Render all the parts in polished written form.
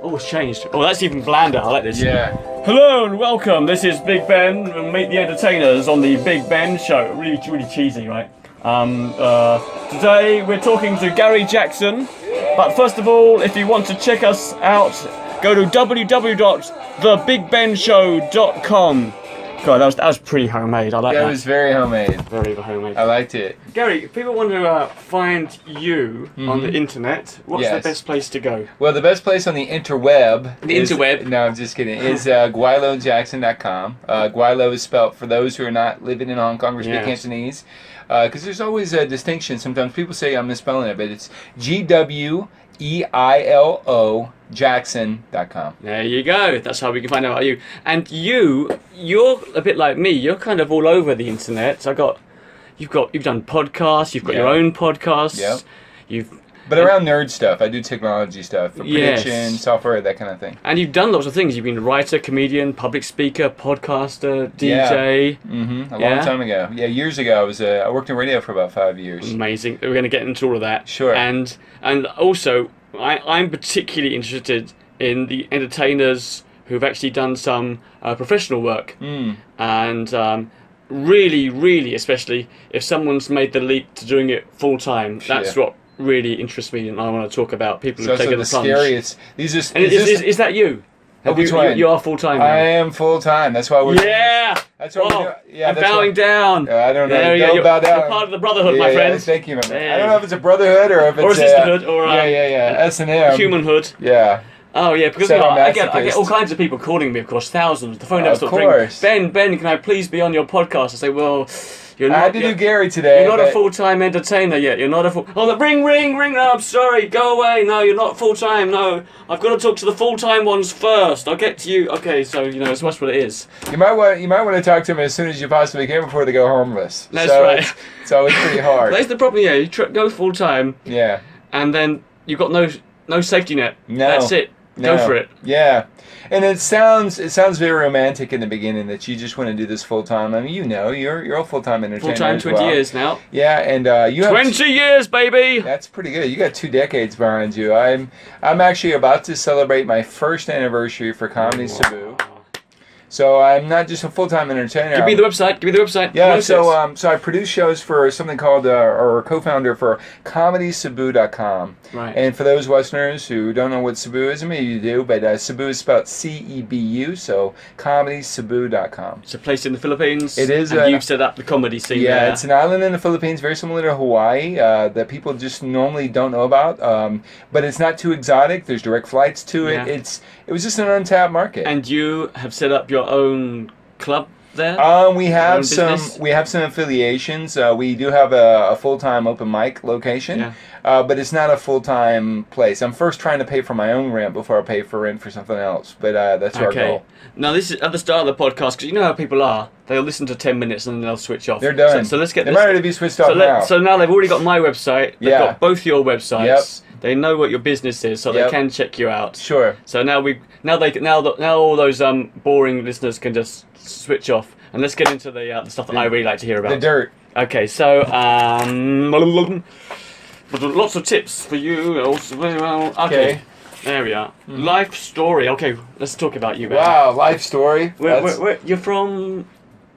Oh, it's changed. Oh, that's even blander. I like this. Yeah. Hello and welcome. This is Big Ben and Meet the Entertainers on the Big Ben Show. Really cheesy, right? Today we're talking to Gary Jackson. But first of all, if you want to check us out, go to www.thebigbenshow.com. God, that was pretty homemade. I like that. That was very homemade. Very homemade. I liked it. Gary, if people want to find you on the internet, what's the best place to go? Well, the best place on the interweb. Interweb? No, I'm just kidding. Is GuailoJackson.com. Guailo is spelled for those who are not living in Hong Kong or speak Cantonese. Because there's always a distinction. Sometimes people say I'm misspelling it, but it's GWEILO Jackson.com. There you go. That's how we can find out about you. And you're a bit like me. You're kind of all over the internet. You've done podcasts. You've got your own podcasts. Yep. But around nerd stuff, I do technology stuff, prediction, software, that kind of thing. And you've done lots of things. You've been a writer, comedian, public speaker, podcaster, DJ. A long time ago. Yeah, years ago. I worked in radio for about 5 years. Amazing. We're going to get into all of that. Sure. And also, I'm particularly interested in the entertainers who've actually done some professional work. And really, especially if someone's made the leap to doing it full time. That's what really interests me, and I want to talk about people who've taken the plunge. Scariest. Is that you? You are full time. I am full time. That's why we're. Yeah. That's what we're doing. Yeah, I'm bowing down. I don't know. You're bow down. You're part of the brotherhood, my friend. Thank you, my man. I don't know if it's a brotherhood or if it's a sisterhood or S&M. Humanhood. Yeah. Oh yeah, because I get all kinds of people calling me, of course, thousands. The phone never stops ringing. Ben, can I please be on your podcast? I say, well, you're not. I had to do Gary today. You're not a full-time entertainer yet. You're not a full. Oh, ring! No, I'm sorry. Go away. No, you're not full-time. No, I've got to talk to the full-time ones first. I'll get to you. Okay, so it's much what it is. You might want to talk to them as soon as you possibly can before they go homeless. That's right. It's always pretty hard. That's the problem. Yeah, you go full-time. Yeah. And then you've got no safety net. No. That's it. Go for it. Yeah. And it sounds very romantic in the beginning that you just want to do this full time. I mean, you're a full time entertainer. Full time, 20 years now. Yeah, and you have 20 years, baby. That's pretty good. You got 2 decades behind you. I'm actually about to celebrate my first anniversary for Comedy Cebu. So I'm not just a full-time entertainer. Give me the website. Yeah, so I produce shows for something called, or co-founder for ComedyCebu.com. Right. And for those Westerners who don't know what Cebu is, maybe you do, but Cebu is spelled C-E-B-U, so ComedyCebu.com. It's a place in the Philippines. It is. And you've set up the comedy scene there. Yeah, it's an island in the Philippines, very similar to Hawaii, that people just normally don't know about. But it's not too exotic. There's direct flights to it. Yeah. It was just an untapped market. And you have set up your own club there? We have some affiliations. We do have a full-time open mic location, but it's not a full-time place. I'm first trying to pay for my own rent before I pay for rent for something else. But that's our goal. Now this is at the start of the podcast, because you know how people are. They'll listen to 10 minutes and then they'll switch off. They're done. So let's get this. They might already be switched off now. So now they've already got my website. They've got both your websites. Yep. They know what your business is, so they can check you out. Sure. So now all those boring listeners can just switch off, and let's get into the stuff that I really like to hear about. The dirt. Okay, so lots of tips for you. Okay. There we are. Life story. Okay, let's talk about you. Wow, life story. Where you're from?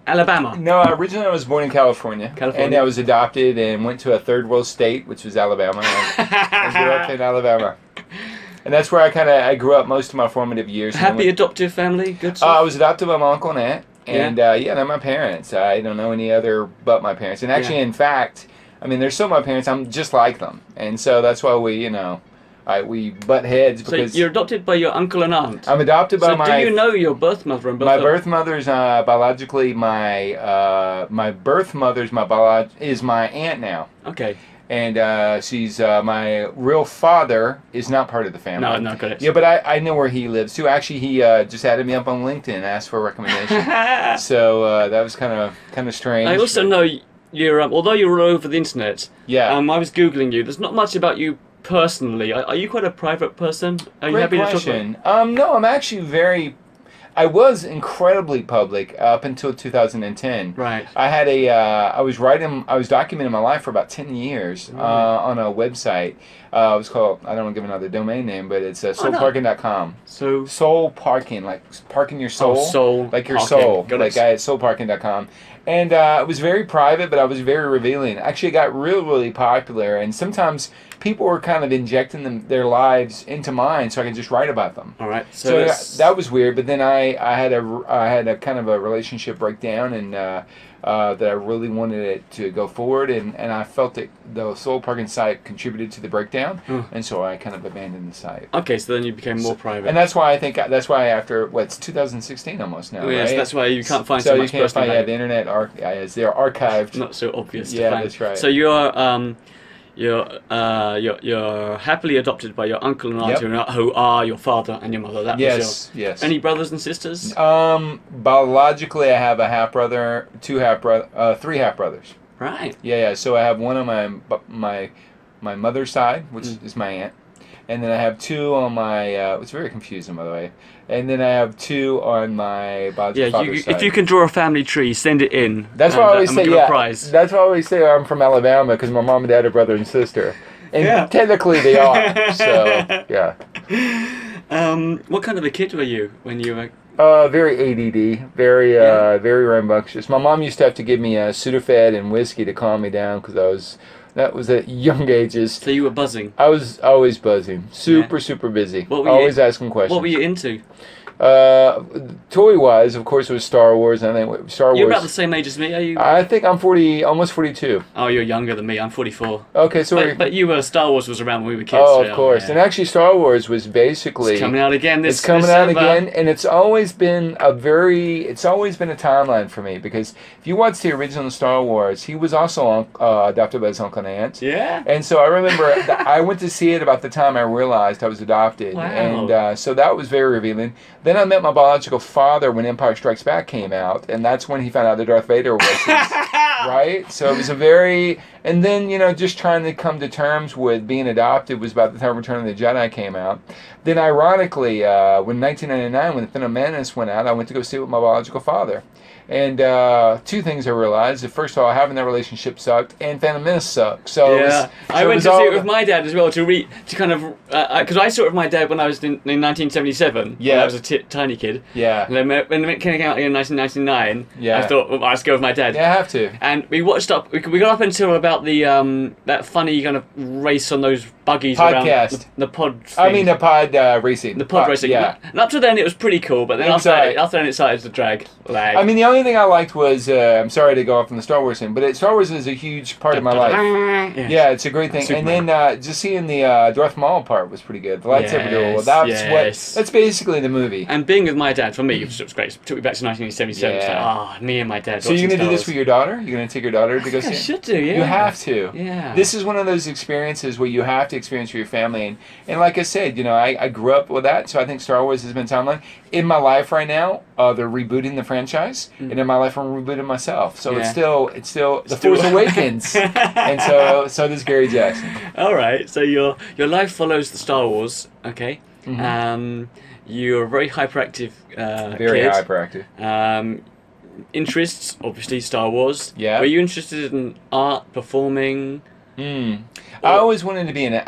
Alabama. No, originally I was born in California. And I was adopted and went to a third world state, which was Alabama. I grew up in Alabama. And that's where I grew up most of my formative years. Happy adoptive family? Good stuff? I was adopted by my uncle and aunt. And they're my parents. I don't know any other but my parents. And actually, in fact, I mean, they're still my parents. I'm just like them. And so that's why we butt heads. Because so you're adopted by your uncle and aunt? I'm adopted by my... So do you know your birth mother and birth My birth mother's biologically my birth mother's is my aunt now. Okay. And she's my real father is not part of the family. No, got it. Yeah, but I know where he lives too. Actually, he just added me up on LinkedIn and asked for a recommendation. So that was kind of strange. I also know you're although you're all over the internet. Yeah. I was googling you. There's not much about you personally. Are you quite a private person? Are you happy question. to talk about? No, I'm actually very. I was incredibly public up until 2010. Right. I was documenting my life for about 10 years on a website. It was called, I don't want to give another domain name, but it's soulparking.com. So soul parking, like parking your soul. Oh, soul. Like your Parking. soul. Got Like it. soulparking.com. And it was very private, but I was very revealing. Actually, it got really popular. And sometimes people were kind of injecting their lives into mine so I could just write about them. All right. So that was weird. But then I had a kind of a relationship breakdown, and that I really wanted it to go forward, and I felt that the soul parking site contributed to the breakdown, and so I kind of abandoned the site. Okay, so then you became more private. And that's why after it's 2016 almost now, yes, right? that's why you can't find so much you can't find personal the internet they're archived. Not so obvious to Yeah, find. that's right. So you're happily adopted by your uncle and aunt who are your father and your mother. That was yes. Any brothers and sisters? Biologically, I have a half brother, three half brothers. Right. Yeah. So I have one on my mother's side, which is my aunt, and then I have two on my. It's very confusing, by the way. And then I have two on my biological father's side. If you can draw a family tree, send it in. That's why I always say. A prize. That's why I always say I'm from Alabama, because my mom and dad are brother and sister, and technically they are. So yeah. What kind of a kid were you when you were? Very ADD, very rambunctious. My mom used to have to give me Sudafed and whiskey to calm me down because that was at young ages. So you were buzzing? I was always buzzing. Super busy. Always asking questions. What were you into? Toy-wise, of course, it was Star Wars. I think Star Wars. You're about the same age as me, are you? I think I'm 40, almost 42. Oh, you're younger than me. I'm 44. Okay, so but you were Star Wars was around when we were kids. Oh, of course. Yeah. And actually, Star Wars was basically it's coming out again. It's coming out again, and it's always been a timeline for me, because if you watch the original Star Wars, he was also adopted by his uncle and aunt. Yeah. And so I remember I went to see it about the time I realized I was adopted, and so that was very revealing. Then I met my biological father when Empire Strikes Back came out, and that's when he found out that Darth Vader was his, right? So it was and then, just trying to come to terms with being adopted was about the time Return of the Jedi came out. Then ironically, when 1999, when The Phantom Menace went out, I went to go see it with my biological father. And two things I realized. First of all, having that relationship sucked, and Phantom Menace sucked. So I went to see it with my dad as well because I saw it with my dad when I was in 1977. Yeah, when I was a tiny kid. Yeah. And then when it came out in 1999, I thought, well, I'll just go with my dad. Yeah, I have to. And we watched up. We got up until about the that funny kind of race on those buggies podcast. Around the pod. Thing. I mean the pod racing. The pod racing. Yeah. And up to then it was pretty cool, but then after then it started to drag. I mean, the only thing I liked was I'm sorry to go off on the Star Wars thing, but Star Wars is a huge part of my life. Yeah, it's a great thing. Superman. And then just seeing the Darth Maul part was pretty good. The lightsaber duel. That's basically the movie. And being with my dad, for me, it was great. It took me back to 1977. Yeah. Me and my dad. So you're going to do this with your daughter? You're going to take your daughter to go see it? I should do, yeah. You have to. Yeah. This is one of those experiences where you have to experience with your family. And like I said, I grew up with that, so I think Star Wars has been timeline. In my life right now, they're rebooting the franchise, and in my life I'm rebooting myself. So it's still The Force Awakens, and so does Gary Jackson. All right, so your life follows the Star Wars, okay? Mm-hmm. You're a very hyperactive very kid. Hyperactive. Interests, obviously Star Wars. Yeah. Were you interested in art, performing? I always wanted to be in it.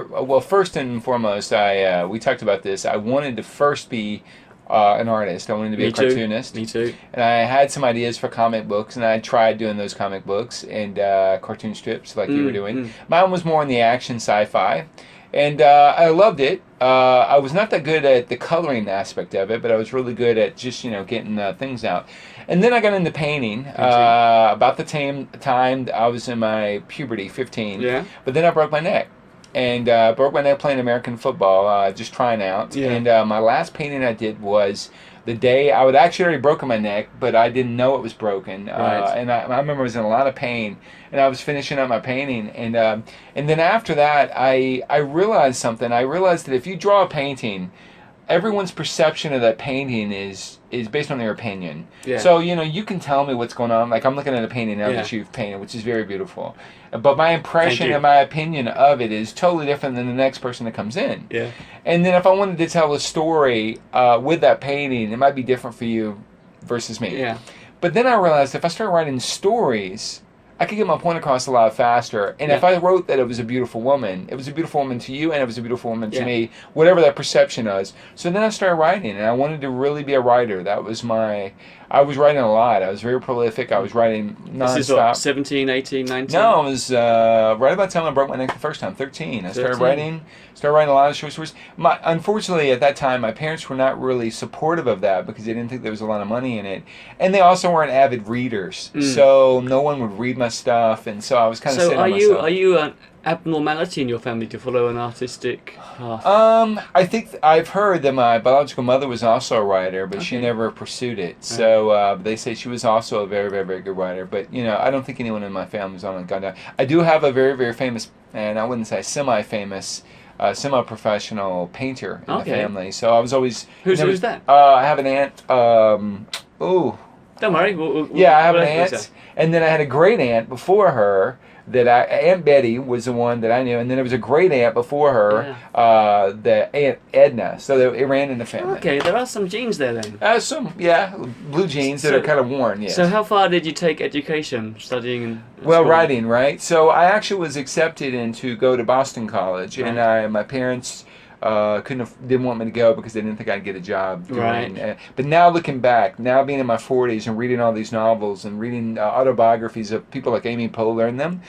Well, first and foremost, we talked about this. I wanted to first be an artist. I wanted to be a cartoonist. Me too. And I had some ideas for comic books, and I tried doing those comic books and cartoon strips like you were doing. Mine was more in the action sci-fi. And I loved it. I was not that good at the coloring aspect of it, but I was really good at just, getting things out. And then I got into painting about the time I was in my puberty, 15. Yeah. But then I broke my neck. And broke my neck playing American football, just trying out. Yeah. And my last painting I did was the day I would actually already broken my neck, but I didn't know it was broken. Right. And I remember I was in a lot of pain, and I was finishing up my painting. And then after that, I realized something. I realized that if you draw a painting, everyone's perception of that painting is based on their opinion. Yeah. So, you can tell me what's going on. Like, I'm looking at a painting now that you've painted, which is very beautiful. But my impression and my opinion of it is totally different than the next person that comes in. Yeah. And then if I wanted to tell a story with that painting, it might be different for you versus me. Yeah. But then I realized if I start writing stories, I could get my point across a lot faster. And if I wrote that it was a beautiful woman to you and it was a beautiful woman to me, whatever that perception is. So then I started writing, and I wanted to really be a writer. That was I was writing a lot. I was very prolific. I was writing nonstop. This is what, 17, 18, 19? No, it was right about the time I broke my neck the first time, 13. I started writing a lot of short stories. Unfortunately, at that time, my parents were not really supportive of that because they didn't think there was a lot of money in it. And they also weren't avid readers. So no one would read my stuff, and so I was kind of sitting on myself. So are you an abnormality in your family to follow an artistic path? I think I've heard that my biological mother was also a writer, but she never pursued it. So they say she was also a very, very, very good writer. But, I don't think anyone in my family was on a Gunda. I do have a very, very famous, and I wouldn't say semi-famous, semi-professional painter in the family. So I was always... Who's that? I have an aunt. Don't worry. I have an aunt. And then I had a great aunt before her. Aunt Betty was the one that I knew, and then there was a great aunt before her, the Aunt Edna. So it ran in the family. Okay, there are some genes there then. Blue genes that are kind of worn. Yes. So how far did you take education, studying? Writing, right? So I actually was accepted to go to Boston College, and my parents didn't want me to go because they didn't think I'd get a job. But now looking back, now being in my 40s and reading all these novels and reading autobiographies of people like Amy Poehler and them,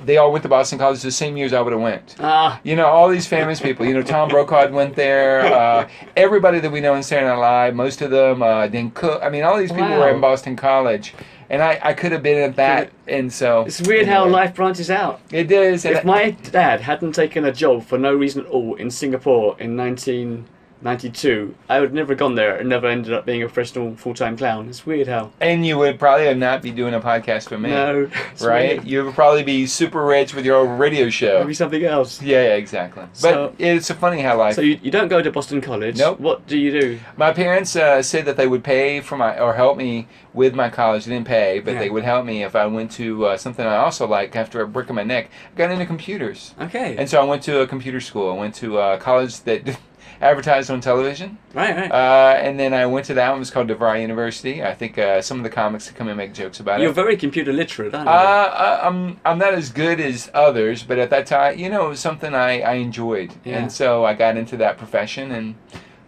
they all went to Boston College the same years I would have went. All these famous people. Tom Brokaw went there. Everybody that we know in Saturday Night Live, most of them, Dan Cook. I mean, all these people were in Boston College. And I could have been at that, and so... It's weird how life branches out. It is. If my dad hadn't taken a job for no reason at all in Singapore in 1992, I would never have gone there and never ended up being a professional full-time clown. It's weird how... And you would probably not be doing a podcast with me. No. Right? Weird. You would probably be super rich with your own radio show. Maybe something else. Yeah, exactly. But it's funny how life... So you don't go to Boston College. Nope. What do you do? My parents said that they would pay for or help me with my college. They didn't pay, but they would help me if I went to something I also like after a break in my neck. I got into computers. Okay. And so I went to a computer school. I went to a college that advertised on television. Right. And then I went to that one. It was called DeVry University. I think some of the comics come and make jokes about it. You're very computer literate, aren't you? I'm not as good as others, but at that time, it was something I enjoyed. Yeah. And so I got into that profession, and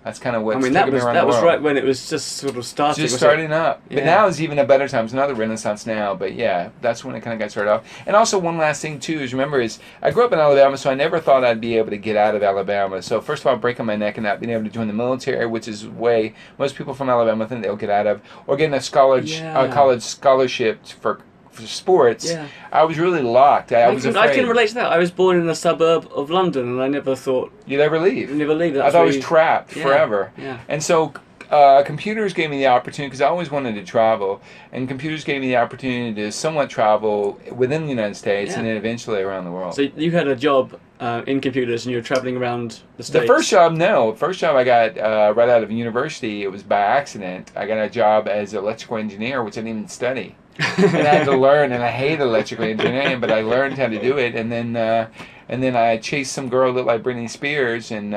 that's kind of what's taking me around the world. That was right when it was just sort of starting. Just starting up. But now is even a better time. It's another renaissance now. But yeah, that's when it kind of got started off. And also one last thing too is I grew up in Alabama, so I never thought I'd be able to get out of Alabama. So first of all, breaking my neck and not being able to join the military, which is way most people from Alabama think they'll get out of, or getting a college scholarship for sports. I was really locked. I was afraid. I can relate to that. I was born in a suburb of London, and I never thought you'd ever leave. I thought I was trapped forever. And so computers gave me the opportunity, because I always wanted to travel, and computers gave me the opportunity to somewhat travel within the United States and then eventually around the world. So you had a job in computers, and you were traveling around the States? The first job I got right out of university, it was by accident. I got a job as an electrical engineer, which I didn't even study. And I had to learn, and I hated electrical engineering, but I learned how to do it. And then I chased some girl that looked like Britney Spears, and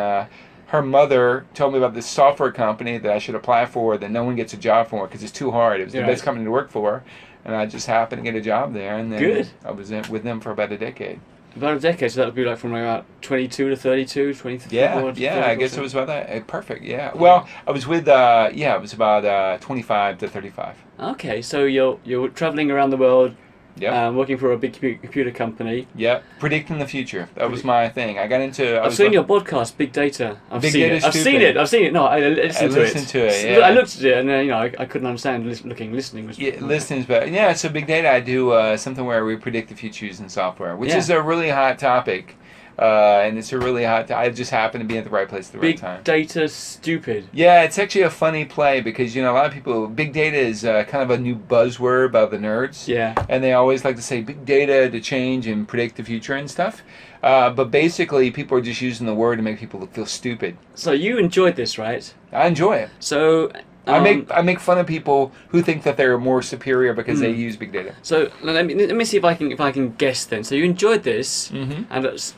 her mother told me about this software company that I should apply for that no one gets a job for because it's too hard. It was the best company to work for, and I just happened to get a job there. And then I was with them for about a decade. About a decade, so that would be like from about 22 to 32, 23. Yeah, I guess it was about that. Perfect, yeah. Well, I was with, it was about 25 to 35. Okay, so you're traveling around the world, working for a big computer company. Yeah, predicting the future. That was my thing. I got into... I've seen your podcast, Big Data. I've seen it. No, I listened to it. Yeah. I looked at it, and I couldn't understand. Listening was... Yeah, listening's better. Yeah, so Big Data, I do something where we predict the future using software, which is a really hot topic. And it's a really hot... I just happen to be at the right place at the right time. Big Data stupid. Yeah, it's actually a funny play because, a lot of people... Big Data is kind of a new buzzword by the nerds. Yeah. And they always like to say big data to change and predict the future and stuff. But basically, people are just using the word to make people feel stupid. So you enjoyed this, right? I enjoy it. So I make fun of people who think that they're more superior because they use big data. So let me see if I can guess then. So you enjoyed this, and at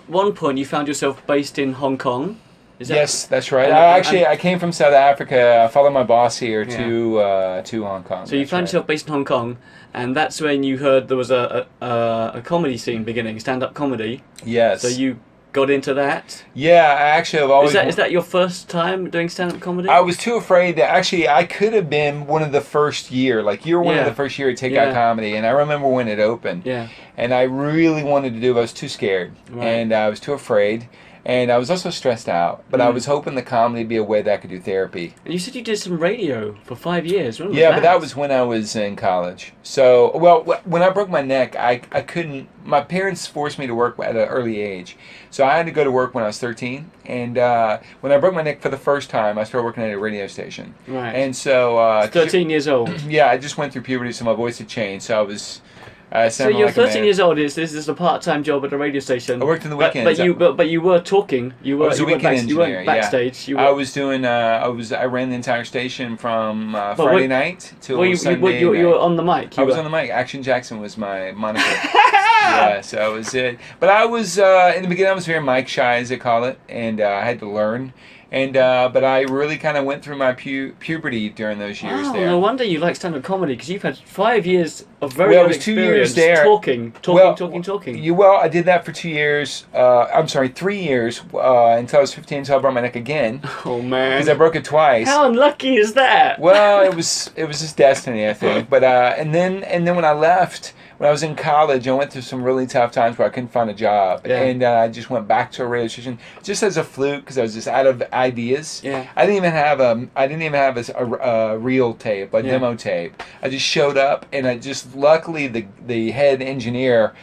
one point you found yourself based in Hong Kong. Yes, that's right. I came from South Africa. I followed my boss here to Hong Kong. So you found yourself based in Hong Kong, and that's when you heard there was a comedy scene beginning, stand-up comedy. Yes. So you got into that? Yeah, I actually have always... Is that your first time doing stand-up comedy? I was too afraid that... Actually, I could have been one of the first year. Like, you were one of the first year at Takeout Comedy, and I remember when it opened. Yeah. And I really wanted to do it. I was too scared. Right. And I was too afraid. And I was also stressed out, but I was hoping the comedy would be a way that I could do therapy. And you said you did some radio for 5 years. When was that? But that was when I was in college. So, when I broke my neck, I couldn't... My parents forced me to work at an early age. So I had to go to work when I was 13. And when I broke my neck for the first time, I started working at a radio station. Right. And so... 13 years old. Yeah, I just went through puberty, so my voice had changed. So I was... So you're 13 years old. This is a part-time job at a radio station. I worked in the weekends. But you were talking. You were. I was a weekend engineer. You were backstage. Yeah. I was doing. I ran the entire station from Friday night till Sunday. You were on the mic. I was on the mic. Action Jackson was my moniker. Yeah, so I was it. But I was in the beginning. I was very mic shy, as they call it, and I had to learn. And but I really kind of went through my puberty during those years there. No wonder you like stand-up comedy, because you've had 5 years of very good experience 2 years there. talking. I did that for 2 years. I'm sorry, 3 years until I was 15, until I broke my neck again. Oh man! Because I broke it twice. How unlucky is that? Well, it was just destiny, I think. But and then when I left. When I was in college, I went through some really tough times where I couldn't find a job, and I just went back to a radio station just as a fluke because I was just out of ideas. Yeah. I didn't even have a real tape, a demo tape. I just showed up, and I just luckily the head engineer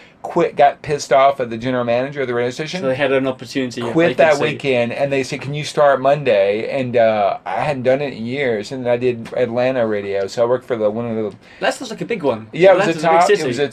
got pissed off at the general manager of the radio station. So they had an opportunity. Quit that weekend, and they said, "Can you start Monday?" And I hadn't done it in years, and then I did Atlanta radio. So I worked for one of the. That's like a big one. Yeah, it was a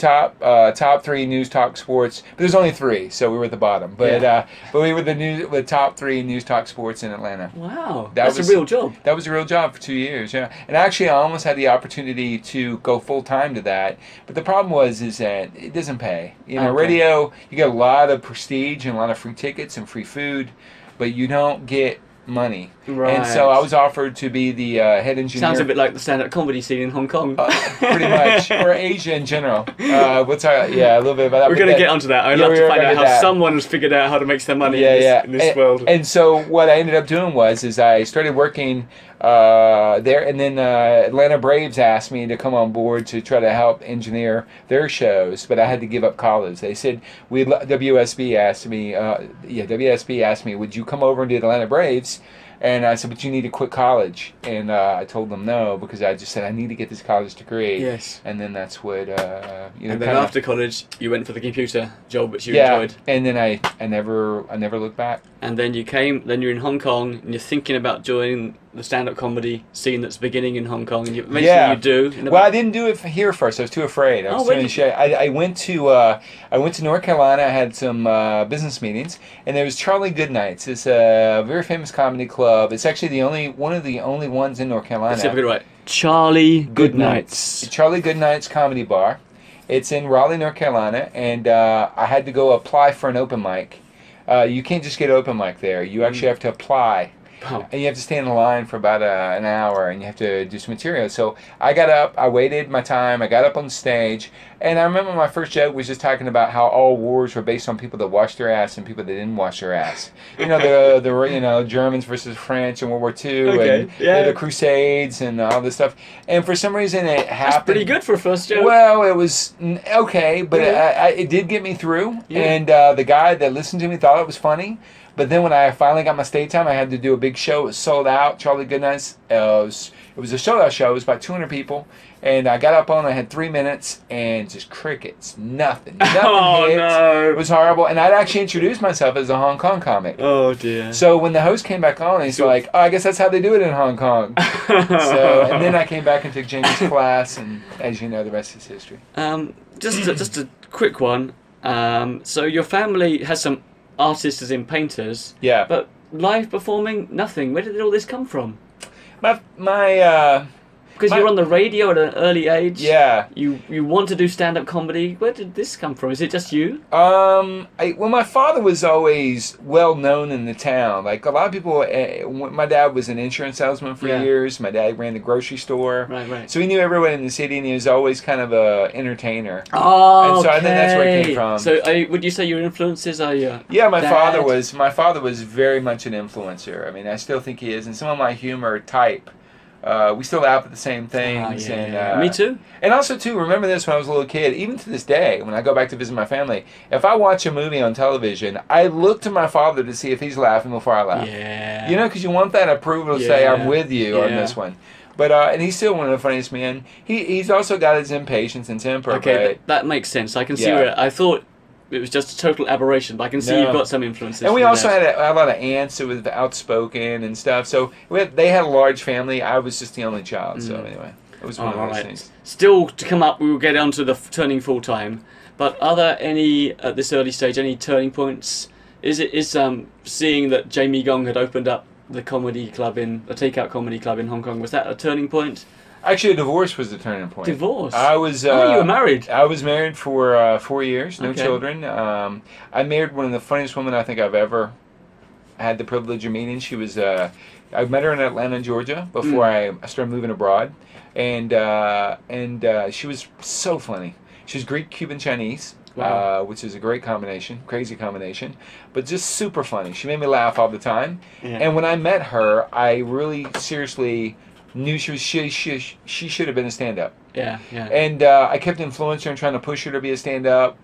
top 3 news, talk, sports. But there's only 3, so we were at the bottom. But we were the top 3 news, talk, sports in Atlanta. Wow, that's a real job. That was a real job for 2 years. Yeah, and actually, I almost had the opportunity to go full time to that. But the problem is that it doesn't pay. You know, radio, you get a lot of prestige and a lot of free tickets and free food, but you don't get money. Right. And so I was offered to be the head engineer. Sounds a bit like the stand-up comedy scene in Hong Kong. Pretty much, or Asia in general. A little bit about that. We're going to get onto that. I'd love to find out how someone has figured out how to make some money in this world. And so what I ended up doing was I started working there, and then Atlanta Braves asked me to come on board to try to help engineer their shows, but I had to give up college. They said WSB asked me, would you come over and do the Atlanta Braves? And I said, but you need to quit college. And I told them no, because I just said, I need to get this college degree. Yes. And then that's what, And then after college, you went for the computer job, which you enjoyed. And then I never looked back. And then you're in Hong Kong, and you're thinking about joining the stand-up comedy scene that's beginning in Hong Kong, and eventually you do. Well, I didn't do it here first. I was too afraid. I went to North Carolina. I had some business meetings, and there was Charlie Goodnight's. It's a very famous comedy club. It's actually one of the only ones in North Carolina. Let's see if I get it right. Charlie Goodnight's. Charlie Goodnight's Comedy Bar. It's in Raleigh, North Carolina, and I had to go apply for an open mic. You can't just get open mic there. You actually have to apply. Oh. And you have to stay in the line for about an hour, and you have to do some material. So I got up, I waited my time, I got up on stage, and I remember my first joke was just talking about how all wars were based on people that washed their ass and people that didn't wash their ass. You know, the Germans versus French in World War II, and the Crusades and all this stuff. And for some reason it happened. That's pretty good for a first joke. Well, it was okay, but it did get me through. Yeah. And the guy that listened to me thought it was funny. But then when I finally got my stage time, I had to do a big show. It was sold out. Charlie Goodnight's. It was a sold out show. It was about 200 people. And I got up on, I had 3 minutes, and just crickets. Nothing hit. No. It was horrible. And I'd actually introduced myself as a Hong Kong comic. Oh, dear. So when the host came back on, he's like, I guess that's how they do it in Hong Kong. And then I came back and took Jamie's class, and as you know, the rest is history. Just a quick one. So your family has some artists as in painters. Yeah. But live performing, nothing. Where did all this come from? Because you're on the radio at an early age. Yeah. You want to do stand-up comedy. Where did this come from? Is it just you? My father was always well known in the town. Like a lot of people, my dad was an insurance salesman for years. My dad ran the grocery store. Right. So he knew everyone in the city, and he was always kind of a entertainer. Oh, and so I think that's where it came from. So would you say your influences are your my dad? My father was very much an influencer. I mean, I still think he is, and some of my humor type. We still laugh at the same things. Me too. And also, too, remember this when I was a little kid, even to this day, when I go back to visit my family, if I watch a movie on television, I look to my father to see if he's laughing before I laugh. Yeah. You know, because you want that approval to say, I'm with you on this one. But and he's still one of the funniest men. He's also got his impatience and temper. Okay, that makes sense. I can see where I thought it was just a total aberration, but I can see you've got some influences. And we also had a lot of aunts who was outspoken and stuff. So they had a large family. I was just the only child. So anyway, it was one of those things. Still to come up, we will get on to the turning full time. But are there any, at this early stage, any turning points? Is seeing that Jamie Gong had opened up the comedy club the Takeout comedy club in Hong Kong, was that a turning point? Actually, a divorce was the turning point. Divorce? I was. you were married? I was married for 4 years, no children. I married one of the funniest women I think I've ever had the privilege of meeting. She was. I met her in Atlanta, Georgia, before I started moving abroad, and she was so funny. She was Greek, Cuban, Chinese. Wow. Which is a great combination, crazy combination, but just super funny. She made me laugh all the time. Yeah. And when I met her, I really seriously knew she should have been a stand-up. Yeah. And I kept influencing her and trying to push her to be a stand-up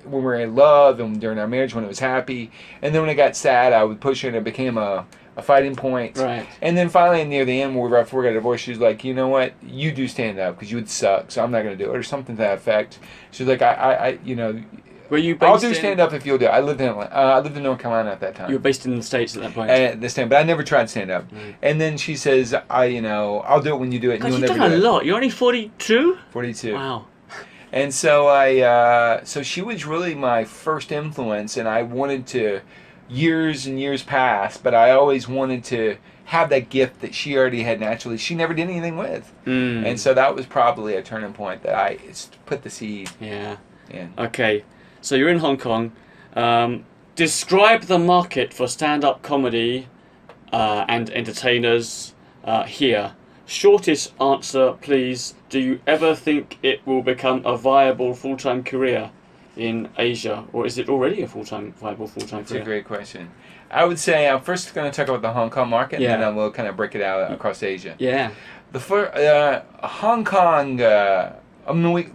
when we were in love and during our marriage when it was happy. And then when it got sad, I would push her and it became a fighting point. Right. And then finally near the end, before we got divorced, she was like, you know what? You do stand-up because you would suck, so I'm not going to do it, or something to that effect. She was like, Were you based I'll do stand-up if you'll do it. I lived in North Carolina at that time. You were based in the States at that point? At this time, but I never tried stand-up. Right. And then she says, I'll do it when you do it. You've done a lot. You're only 42? 42. Wow. And so so she was really my first influence, and I wanted to, years and years passed, but I always wanted to have that gift that she already had naturally. She never did anything with. And so that was probably a turning point that I put the seed in. Okay. So you're in Hong Kong. Describe the market for stand-up comedy and entertainers here. Shortest answer, please. Do you ever think it will become a viable full-time career in Asia, or is it already a viable full-time career? That's a great question. I would say I'm first going to talk about the Hong Kong market, and then we'll kind of break it out across Asia. Yeah. Hong Kong.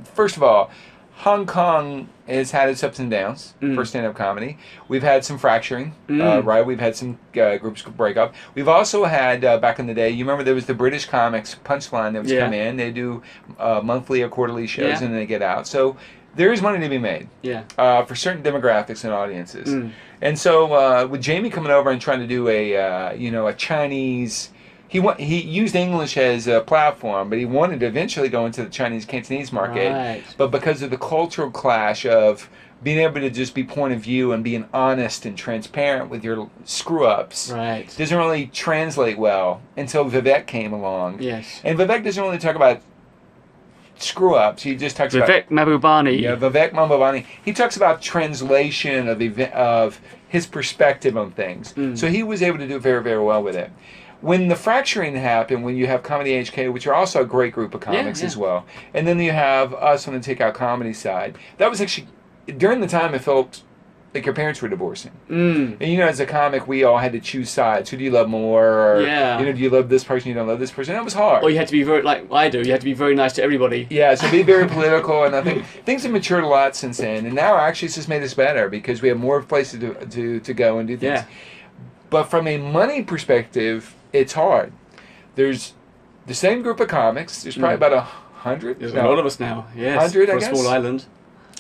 First of all, Hong Kong has had its ups and downs for stand-up comedy. We've had some fracturing, right? We've had some groups break up. We've also had, back in the day, you remember there was the British comics Punchline that was come in. They do monthly or quarterly shows, and then they get out. So there is money to be made for certain demographics and audiences. And so with Jamie coming over and trying to do a Chinese... He used English as a platform, but he wanted to eventually go into the Chinese Cantonese market. Right. But because of the cultural clash of being able to just be point of view and being honest and transparent with your screw-ups, doesn't really translate well until Vivek came along. Yes. And Vivek doesn't really talk about screw-ups. He just talks about... Vivek Mahbubani. Yeah, Vivek Mahbubani. He talks about translation of his perspective on things. So he was able to do very, very well with it. When the fracturing happened, when you have Comedyhk, which are also a great group of comics as well, and then you have us on the Takeout comedy side, that was actually, during the time it felt like your parents were divorcing. And as a comic, we all had to choose sides. Who do you love more? Or, do you love this person, you don't love this person? That was hard. Or you had to be very, like I do, you had to be very nice to everybody. Yeah, so be very political, and I think things have matured a lot since then, and now actually it's just made us better because we have more places to go and do things. Yeah. But from a money perspective, it's hard. There's the same group of comics. There's probably about 100. There's a lot of us now. Yes, 100, for I guess. A small island.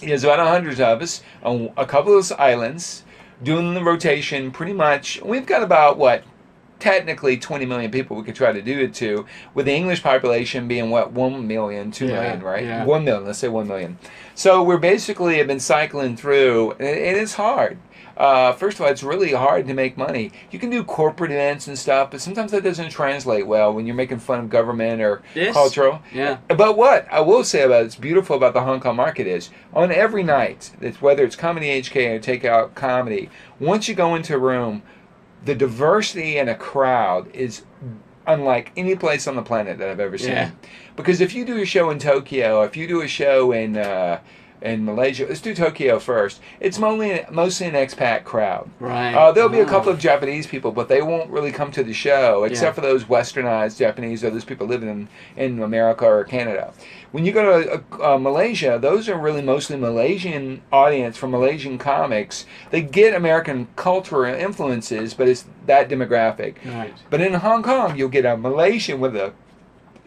There's about 100 of us on a couple of those islands doing the rotation pretty much. We've got about, 10 technically 20 million people we could try to do it to, with the English population being, 1 million, 2 million, right? Yeah. 1 million, let's say 1 million. So we're basically have been cycling through, and it is hard. First of all, it's really hard to make money. You can do corporate events and stuff, but sometimes that doesn't translate well when you're making fun of government or cultural. Yeah. But what I will say about it's beautiful about the Hong Kong market is, on every night, whether it's Comedyhk or Takeout Comedy, once you go into a room, the diversity in a crowd is unlike any place on the planet that I've ever seen. Yeah. Because if you do a show in Tokyo, if you do a show in Malaysia, let's do Tokyo first. It's mostly an expat crowd. Right. There'll be a couple of Japanese people, but they won't really come to the show, except for those westernized Japanese or those people living in America or Canada. When you go to Malaysia, those are really mostly Malaysian audience from Malaysian comics. They get American cultural influences, but it's that demographic. Right. But in Hong Kong, you'll get a Malaysian with a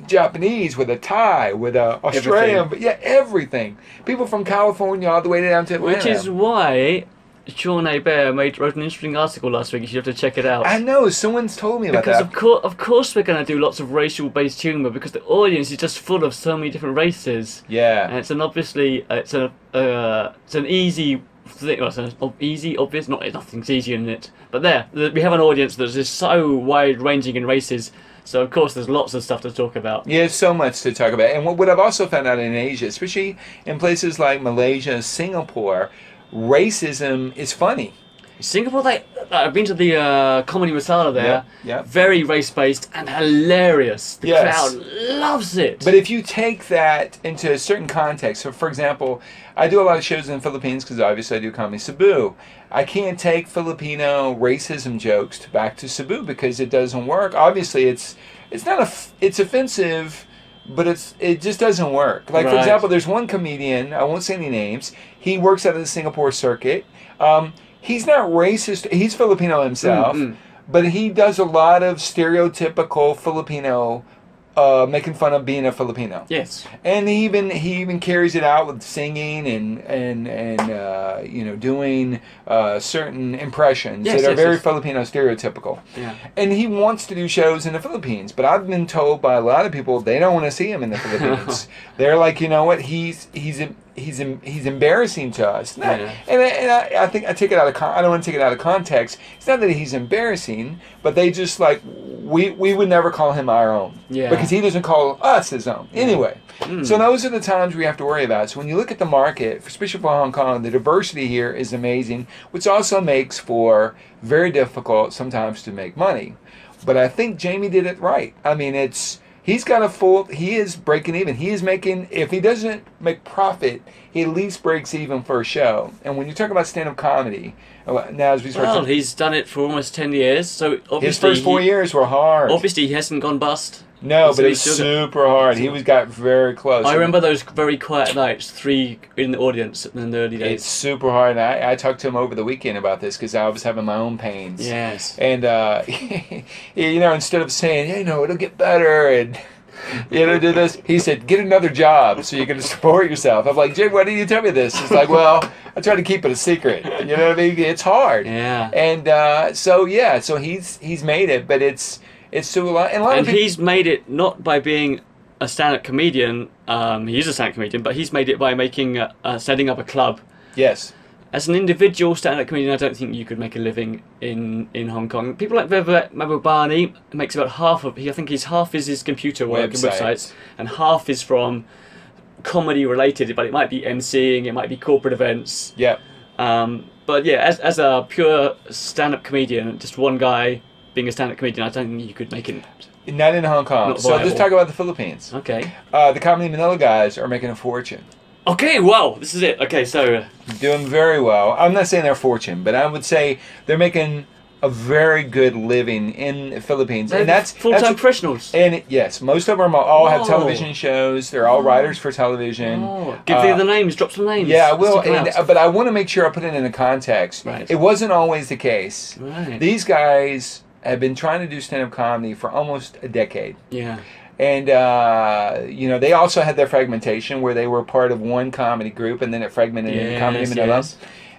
Japanese, with a Thai, with a Australian, everything. People from California all the way down to Atlanta. Which is why Sean Hebert wrote an interesting article last week. You should have to check it out. I know, someone's told me about that. Because of course we're going to do lots of racial-based humour, because the audience is just full of so many different races. Yeah. And it's an easy thing. Well, it's obvious. Nothing's easy in it. But we have an audience that is just so wide-ranging in races. So, of course, there's lots of stuff to talk about. Yeah, there's so much to talk about. And what I've also found out in Asia, especially in places like Malaysia, Singapore, racism is funny. Singapore, I've been to the comedy Masala there. Yeah. Very race-based and hilarious. The crowd loves it. But if you take that into a certain context, so for example, I do a lot of shows in the Philippines because obviously I do comedy Cebu. I can't take Filipino racism jokes back to Cebu because it doesn't work. Obviously, it's offensive, but it just doesn't work. Like, for example, there's one comedian, I won't say any names, he works out of the Singapore circuit. He's not racist, he's Filipino himself, but he does a lot of stereotypical Filipino making fun of being a Filipino. Yes. And he even carries it out with singing and doing certain impressions that are very Filipino stereotypical. Yeah. And he wants to do shows in the Philippines, but I've been told by a lot of people they don't want to see him in the Philippines. They're like, you know what, he's embarrassing to us. And I think I take it out of I don't want to take it out of context. It's not that he's embarrassing, but they just like we would never call him our own because he doesn't call us his own anyway. So those are the times we have to worry about. So when you look at the market, especially for Hong Kong, the diversity here is amazing, which also makes for very difficult sometimes to make money. But I think Jami did it right. I mean, he's got he is breaking even. He is making, if he doesn't make profit, he at least breaks even for a show. And when you talk about stand-up comedy, now as we start he's done it for almost 10 years, so obviously his first 4 years were hard. Obviously he hasn't gone bust. No, but it was super hard. He got very close. I remember those very quiet nights, 3 in the audience in the early days. It's super hard. And I talked to him over the weekend about this because I was having my own pains. Yes. And, instead of saying, it'll get better and... do this. He said, get another job so you can support yourself. I'm like, Jim, why didn't you tell me this? He's like, well, I try to keep it a secret. You know what I mean? It's hard. Yeah. And so he's made it, but it's to a lot. And he's made it not by being a stand-up comedian. He is a stand-up comedian, but he's made it by setting up a club. Yes. As an individual stand-up comedian, I don't think you could make a living in Hong Kong. People like Vivek Mahbubani makes about half of. I think half is his computer work and websites, and half is from comedy related. But it might be emceeing, it might be corporate events. Yeah. But yeah, as a pure stand-up comedian, just one guy being a stand-up comedian, I don't think you could make it. Not in Hong Kong. So let's talk about the Philippines. Okay. The Comedy Manila guys are making a fortune. Okay, wow, this is it. Okay, so... Doing very well. I'm not saying they're fortune, but I would say they're making a very good living in the Philippines. And that's full-time professionals. And yes, most of them all have television shows. They're all writers for television. Give the names, drop some names. Yeah, I will. But I want to make sure I put it in a context. Right. It wasn't always the case. Right. These guys have been trying to do stand-up comedy for almost a decade. Yeah. And, they also had their fragmentation where they were part of one comedy group and then it fragmented into Comedy Manila. Yes.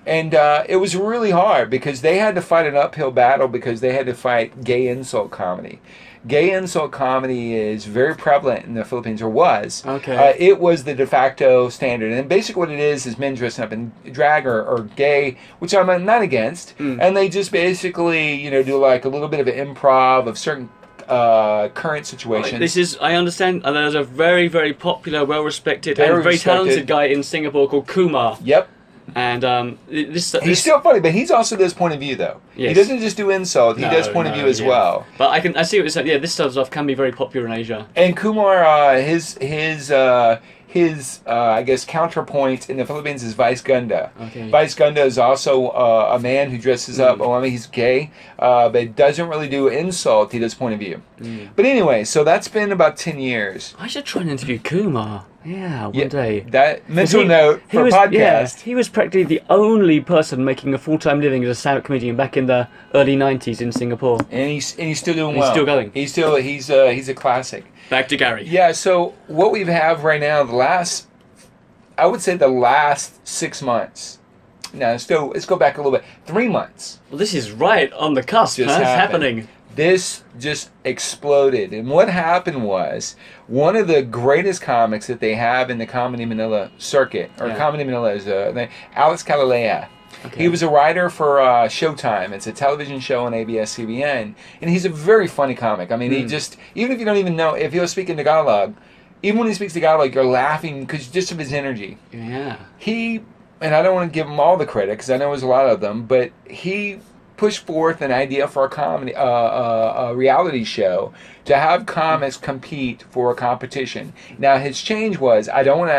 And it was really hard because they had to fight an uphill battle because they had to fight gay insult comedy. Gay insult comedy is very prevalent in the Philippines, or was. Okay. It was the de facto standard. And basically what it is men dressing up in drag or gay, which I'm not against. And they just basically, you know, do like a little bit of an improv of certain current situations. This is, I understand, and there's a very, very popular, well-respected, and very talented guy in Singapore called Kumar. Yep. And he's still funny, but he's also does point of view though. Yes. He doesn't just do insult; he does point of view as well. But I see what you're saying. Yeah, this sort of stuff can be very popular in Asia. And Kumar, his I guess counterpoint in the Philippines is Vice Gunda. Okay. Vice Gunda is also a man who dresses up. I mean, he's gay, but doesn't really do insult. He does point of view. But anyway, so that's been about 10 years. I should try and interview Kumar. Yeah, one day. That mental note for a podcast. Yeah, he was practically the only person making a full-time living as a stand-up comedian back in the early 90s in Singapore. And he's still doing well. He's still going. He's a classic. Back to Gary. Yeah, so what we have right now, I would say the last 6 months. Now, let's go back a little bit. 3 months. Well, this is right on the cusp. It's happening. This just exploded. And what happened was, one of the greatest comics that they have in the Comedy Manila circuit, or Comedy Manila is Alex Calleja. Okay. He was a writer for Showtime. It's a television show on ABS-CBN. And he's a very funny comic. I mean, he just, even if you don't even know, if he'll speak in Tagalog, even when he speaks Tagalog, you're laughing because just of his energy. Yeah. And I don't want to give him all the credit because I know there's a lot of them, but he pushed forth an idea for a reality show to have comics compete for a competition. Now his change was, I don't want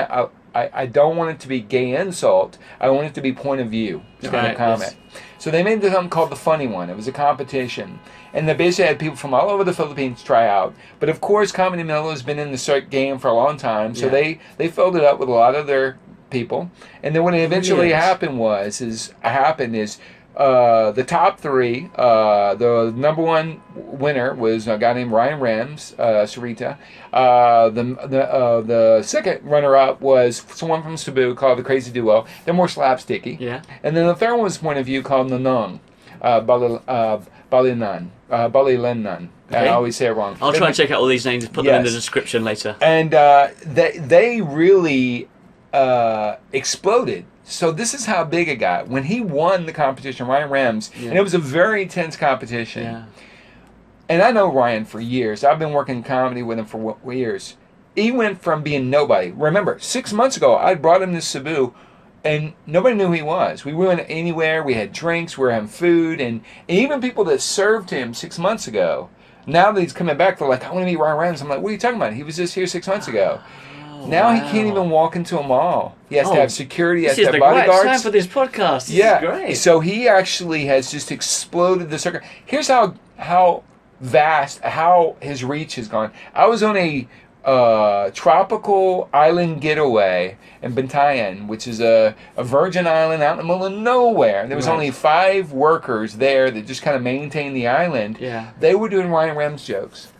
it to be gay insult. I want it to be point of view stand-up comic. Yes. So they made something called the Funny One. It was a competition, and they basically had people from all over the Philippines try out. But of course, Comedy Manila has been in the game for a long time, so they filled it up with a lot of their people. And then what eventually happened is the top three, the number one winner was a guy named Ryan Rems, Sarita. The second runner-up was someone from Cebu called the Crazy Duo. They're more slapsticky. Yeah. And then the third one was point of view called PharmNonongBallinan. I always say it wrong. I'll try and check out all these names and put them in the description later. And they really exploded. So this is how big it got. When he won the competition, Ryan Rems, and it was a very intense competition. Yeah. And I know Ryan for years. I've been working comedy with him for years. He went from being nobody. Remember, 6 months ago, I brought him to Cebu, and nobody knew who he was. We went anywhere. We had drinks. We were having food. And even people that served him 6 months ago, now that he's coming back, they're like, I want to meet Ryan Rems. I'm like, what are you talking about? He was just here 6 months ago. Now he can't even walk into a mall. He has to have security. He has to have bodyguards. This is the right time for this podcast. This is great. So he actually has just exploded the circuit. Here's how vast, how his reach has gone. I was on a tropical island getaway in Bantayan, which is a virgin island out in the middle of nowhere. There was only 5 workers there that just kind of maintained the island. Yeah. They were doing Ryan Rems jokes.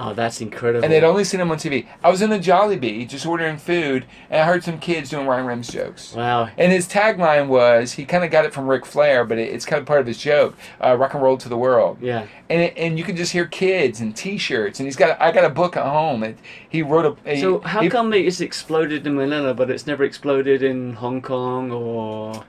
Oh, that's incredible. And they'd only seen him on TV. I was in a Jollibee just ordering food, and I heard some kids doing Ryan Rems jokes. Wow. And his tagline was, he kind of got it from Ric Flair, but it's kind of part of his joke, rock and roll to the world. Yeah. And you can just hear kids and T-shirts, and I got a book at home. He wrote So how come it's exploded in Manila, but it's never exploded in Hong Kong or...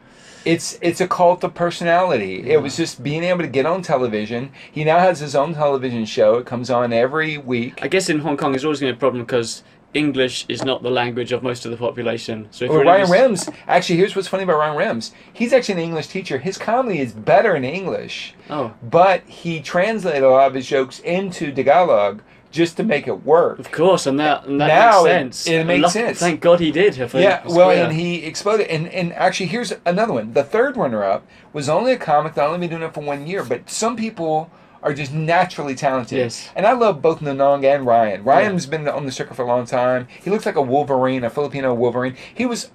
It's a cult of personality. Yeah. It was just being able to get on television. He now has his own television show. It comes on every week. I guess in Hong Kong it's always going to be a problem because English is not the language of most of the population. So if Ryan Rems, actually, here's what's funny about Ryan Rems. He's actually an English teacher. His comedy is better in English. Oh. But he translated a lot of his jokes into Tagalog just to make it work. Of course, and that makes sense. It makes sense. Thank God he did. And he exploded. And actually, here's another one. The third runner-up was only a comic that only been doing it for 1 year, but some people are just naturally talented. Yes. And I love both Nonong and Ryan. Ryan's been on the circuit for a long time. He looks like a Wolverine, a Filipino Wolverine. He went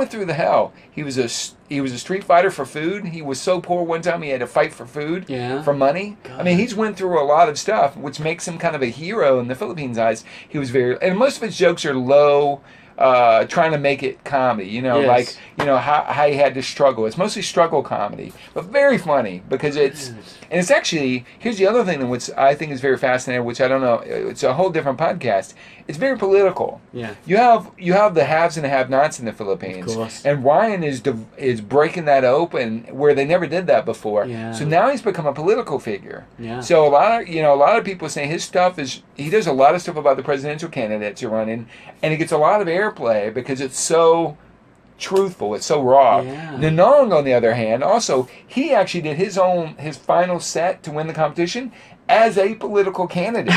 through the hell. He was a street fighter for food. He was so poor one time he had to fight for food, for money. God. I mean, he's went through a lot of stuff, which makes him kind of a hero in the Philippines' eyes. He was and most of his jokes are low trying to make it comedy. You know, like how he had to struggle. It's mostly struggle comedy, but very funny because and it's actually, here's the other thing which I think is very fascinating, which I don't know, it's a whole different podcast. It's very political. Yeah. You have the haves and the have-nots in the Philippines, of course. and Ryan is breaking that open where they never did that before. Yeah. So now he's become a political figure. Yeah. So a lot of people say his stuff he does a lot of stuff about the presidential candidates who are running, and he gets a lot of airplay because it's so truthful, it's so raw. Yeah. Nonong, on the other hand, also he actually did his final set to win the competition as a political candidate.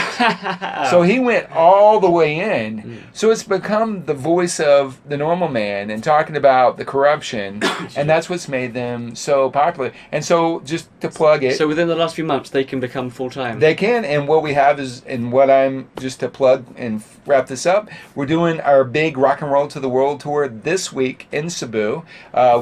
So he went all the way in. So it's become the voice of the normal man and talking about the corruption, and that's what's made them so popular. And so just to plug it. So within the last few months, they can become full-time. They can, and what we have is, and what I'm, just to plug and wrap this up, we're doing our big Rock and Roll to the World tour this week in Cebu.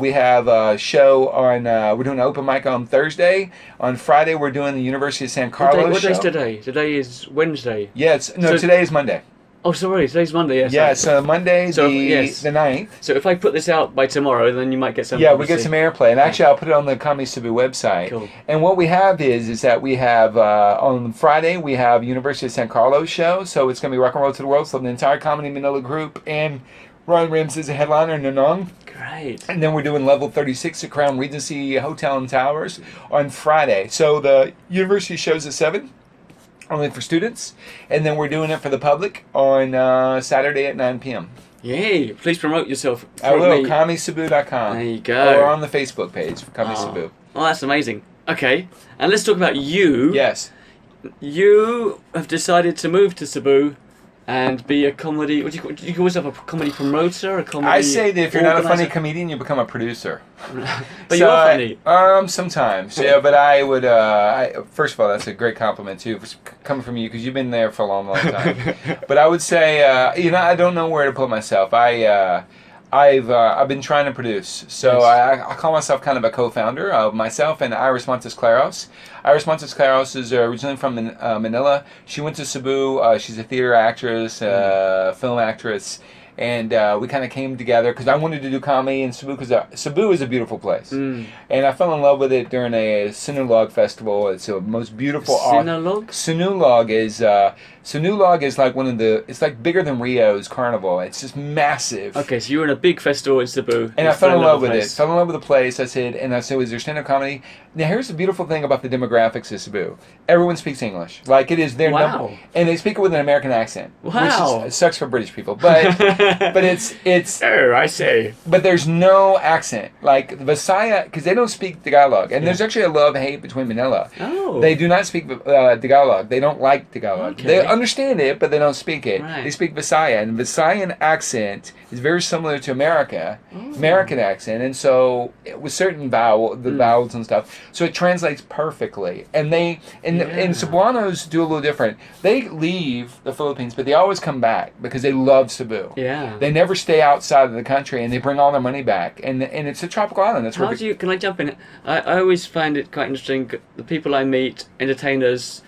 We have a show on, we're doing an open mic on Thursday. On Friday, we're doing the University of San Carlos What show. day's today? Today is Wednesday. Yes, today is Monday. Oh, sorry, today's Monday, yes. Yeah, so Monday, the 9th. So if I put this out by tomorrow, then you might get some. Yeah, we get some airplay. And actually, I'll put it on the Comedy Cebu website. Cool. And what we have is that we have, on Friday, we have University of San Carlos show. So it's going to be Rock and Roll to the World. So the entire Comedy Manila group and Ron Rems is a headliner, Nonong. Great. And then we're doing Level 36 at Crown Regency Hotel and Towers on Friday. So the university show's at 7. Only for students, and then we're doing it for the public on Saturday at 9 p.m. Yay! Please promote yourself. I will. ComedyCebu.com. There you go. Or on the Facebook page, Comedy Cebu. Oh, that's amazing. Okay, and let's talk about you. Yes. You have decided to move to Cebu and be a comedy. What do you call yourself? A comedy promoter? A comedy? I say that if you're not a funny organizer? comedian, you become a producer. But you are funny. Sometimes, yeah. But I would. First of all, that's a great compliment too, coming from you, because you've been there for a long, long time. But I would say, I don't know where to put myself. I've been trying to produce, so I call myself kind of a co-founder of myself and Iris Montesclaros. Iris Montesclaros is originally from Manila. She went to Cebu. She's a theater actress, film actress, and we kind of came together because I wanted to do comedy in Cebu because Cebu is a beautiful place, and I fell in love with it during a Sinulog festival. It's the most beautiful Sinulog? Sinulog is like it's like bigger than Rio's Carnival. It's just massive. Okay, so you were in a big festival in Cebu. And I fell in love with it. Fell in love with the place. I said, is there stand-up comedy? Now, here's the beautiful thing about the demographics of Cebu. Everyone speaks English. Like, it is their number. And they speak it with an American accent. Wow. Which sucks for British people. But it's... Oh, I say. But there's no accent. Like, Visaya, because they don't speak Tagalog. And there's actually a love-hate between Manila. Oh. They do not speak Tagalog. They don't like Tagalog. Okay. They understand it, but they don't speak it. Right. They speak Visaya, and Visayan accent is very similar to American accent, and so with certain vowels and stuff, so it translates perfectly. And Cebuanos do a little different. They leave the Philippines, but they always come back because they love Cebu. Yeah. They never stay outside of the country, and they bring all their money back. And it's a tropical island. That's Can I jump in? I always find it quite interesting. The people I meet, entertainers,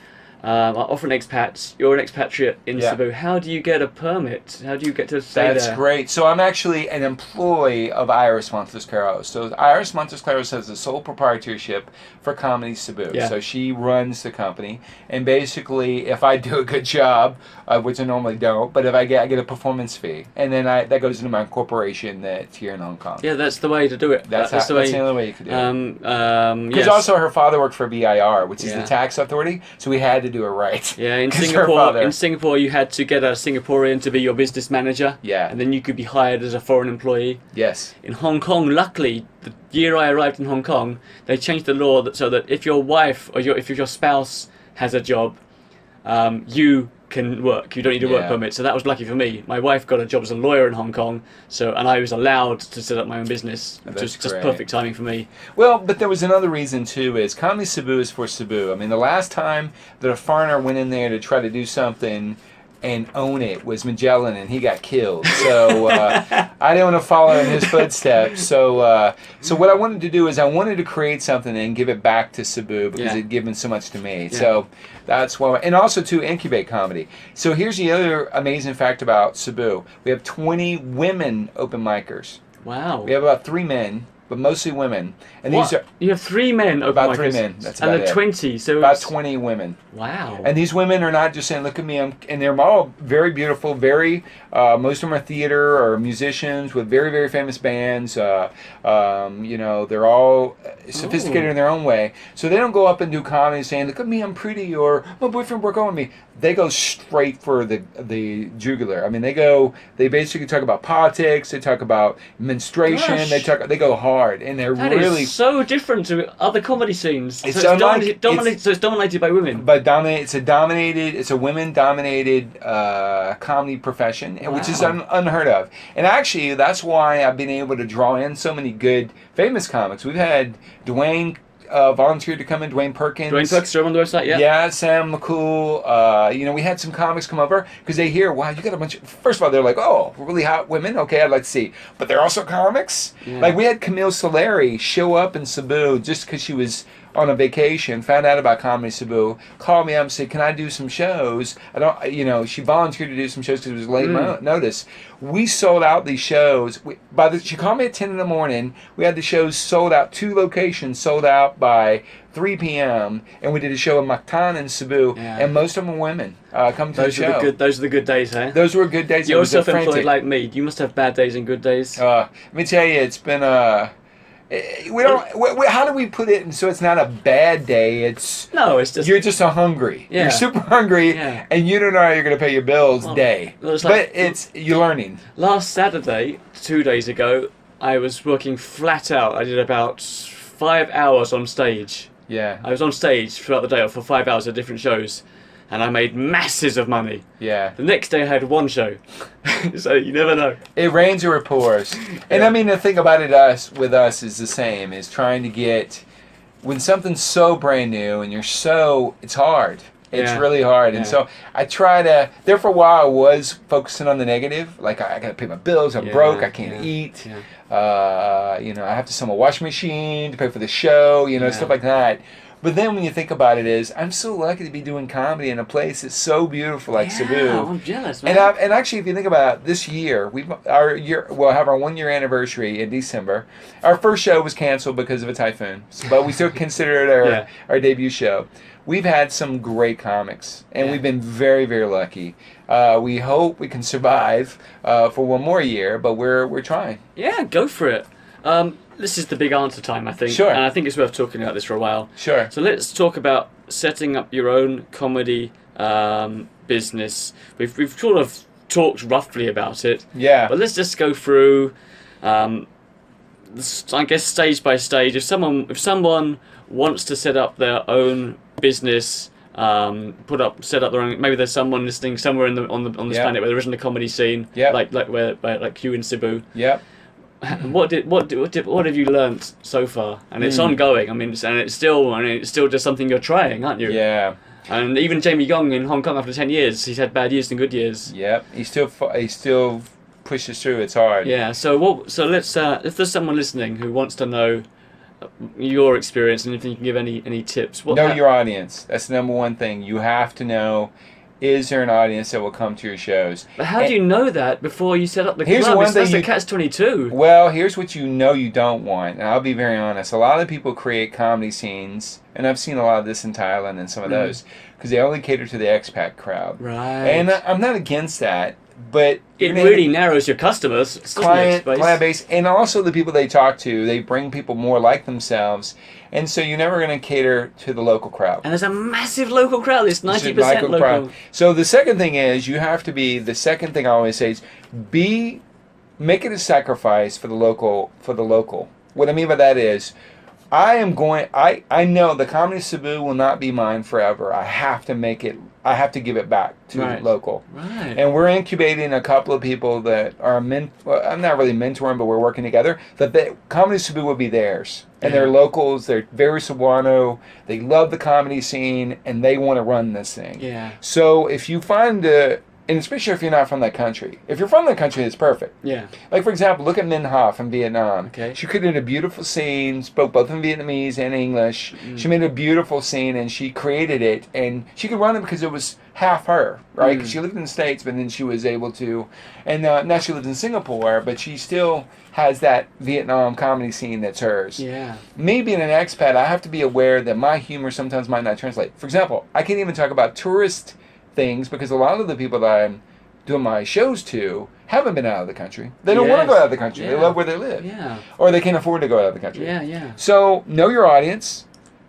are often expats. You're an expatriate in Cebu. How do you get a permit? How do you get to stay there? That's great. So I'm actually an employee of Iris Montesclaros. So Iris Montesclaros has the sole proprietorship for Comedy Cebu. Yeah. So she runs the company, and basically, if I do a good job, which I normally don't, but if I get a performance fee, and then that goes into my corporation that's here in Hong Kong. Yeah, that's the way to do it. That's the only way you could do it. Because also her father worked for BIR, which is the tax authority, so we had to do it right. Yeah, in Singapore, you had to get a Singaporean to be your business manager. Yeah. And then you could be hired as a foreign employee. Yes. In Hong Kong, luckily, the year I arrived in Hong Kong, they changed the law so that if your wife or if your spouse has a job, you can work. You don't need a work permit. So that was lucky for me. My wife got a job as a lawyer in Hong Kong, and I was allowed to set up my own business. Just perfect timing for me. Well, but there was another reason too, is Comedy Cebu is for Cebu. I mean, the last time that a foreigner went in there to try to do something, and own it was Magellan, and he got killed. So I didn't want to follow in his footsteps. So what I wanted to do is I wanted to create something and give it back to Cebu because it had given so much to me. Yeah. So that's why, and also to incubate comedy. So here's the other amazing fact about Cebu: we have 20 women open micers. Wow. We have about 3 men, but mostly women. And what? these are you have 3 men open about micers? 3 men. That's about and it. 20. So about 20 women. Wow. And these women are not just saying, "Look at me," and they're all very beautiful. Very, most of them are theater or musicians with very, very famous bands. They're all sophisticated in their own way. So they don't go up and do comedy saying, "Look at me, I'm pretty," or "My boyfriend broke up with me." They go straight for the jugular. I mean, they basically talk about politics. They talk about menstruation. Gosh. They go hard, and they're that really is so different to other comedy scenes. It's so it's dominated by women. But it's a women-dominated comedy profession, which is unheard of. And actually, that's why I've been able to draw in so many good, famous comics. We've had Dwayne volunteered to come in, Dwayne Perkins. Dwayne Perkins, on the website, yeah. Yeah, Sam McCool. We had some comics come over because they hear, wow, you got a bunch of, first of all, they're like, oh, really hot women? Okay, I'd like to see. But they're also comics? Yeah. Like, we had Camille Solari show up in Cebu just because she was on a vacation, found out about Comedy Cebu, called me up and said, can I do some shows? She volunteered to do some shows because it was late notice. We sold out these shows. She called me at 10 in the morning. We had the shows sold out, 2 locations sold out by 3 p.m. And we did a show in Mactan and Cebu, and most of them were women come to the show. Those are the good days, eh? Those were good days. You're self-employed like me. You must have bad days and good days. Let me tell you, it's been how do we put it so it's not a bad day? It's just you're just so hungry. Yeah. You're super hungry, and you don't know how you're going to pay your bills day. You're learning. Last Saturday, 2 days ago, I was working flat out. I did about 5 hours on stage. Yeah. I was on stage throughout the day for 5 hours at different shows. And I made masses of money. Yeah. The next day I had 1 show. So you never know. It rains or it pours. And I mean, the thing about it with us is the same, is trying to get, when something's so brand new and it's hard. It's really hard. And so I try to, there for a while I was focusing on the negative. Like, I got to pay my bills, I'm broke, I can't eat. Yeah. I have to sell my washing machine to pay for the show, stuff like that. But then when you think about it I'm so lucky to be doing comedy in a place that's so beautiful like Cebu. I'm jealous, man. And actually, if you think about it, this year, we'll have our 1-year anniversary in December. Our first show was canceled because of a typhoon, but we still consider it our debut show. We've had some great comics, and we've been very, very lucky. We hope we can survive for 1 more year, but we're trying. Yeah, go for it. This is the big answer time, I think. Sure. And I think it's worth talking about this for a while. Sure. So let's talk about setting up your own comedy business. We've sort of talked roughly about it. Yeah. But let's just go through, I guess, stage by stage. If someone wants to set up their own business, set up their own. Maybe there's someone listening somewhere on this planet where there isn't a comedy scene. Yeah. Like Chiu in Cebu. Yeah. What have you learnt so far? And it's ongoing. I mean, it's still just something you're trying, aren't you? Yeah. And even Jamie Gong in Hong Kong after 10 years, he's had bad years and good years. Yeah. He still pushes through. It's hard. Yeah. So let's if there's someone listening who wants to know your experience and if you can give any tips. Know your audience. That's the number one thing. You have to know. Is there an audience that will come to your shows? But how do you know that before you set up the club? That's the catch-22. Well, here's what you don't want. And I'll be very honest. A lot of people create comedy scenes, and I've seen a lot of this in Thailand and some of those, because they only cater to the expat crowd. Right. And I'm not against that, but it really narrows your customers. Client base. And also the people they talk to, they bring people more like themselves. And so you're never going to cater to the local crowd. And there's a massive local crowd. It's 90% local. So the second thing is, the second thing I always say is, make it a sacrifice for the local. What I mean by that is, I know the Comedy Cebu will not be mine forever. I have to give it back to local. Right. And we're incubating a couple of people that are I'm not really mentoring, but we're working together. That Comedy Cebu will be theirs. And they're locals, they're very Cebuano, they love the comedy scene, and they want to run this thing. Yeah. So if you find And especially if you're not from that country. If you're from that country, it's perfect. Yeah. Like, for example, look at Minha from Vietnam. Okay. She created a beautiful scene, spoke both in Vietnamese and English. She made a beautiful scene, and she created it. And she could run it because it was half her, right? Because she lived in the States, but then she was able to... And now she lives in Singapore, but she still has that Vietnam comedy scene that's hers. Yeah. Me being an expat, I have to be aware that my humor sometimes might not translate. For example, I can't even talk about tourist things because a lot of the people that I'm doing my shows to haven't been out of the country. They don't want to go out of the country. They love where they live. Yeah. Or they can't afford to go out of the country. Yeah, yeah. So know your audience.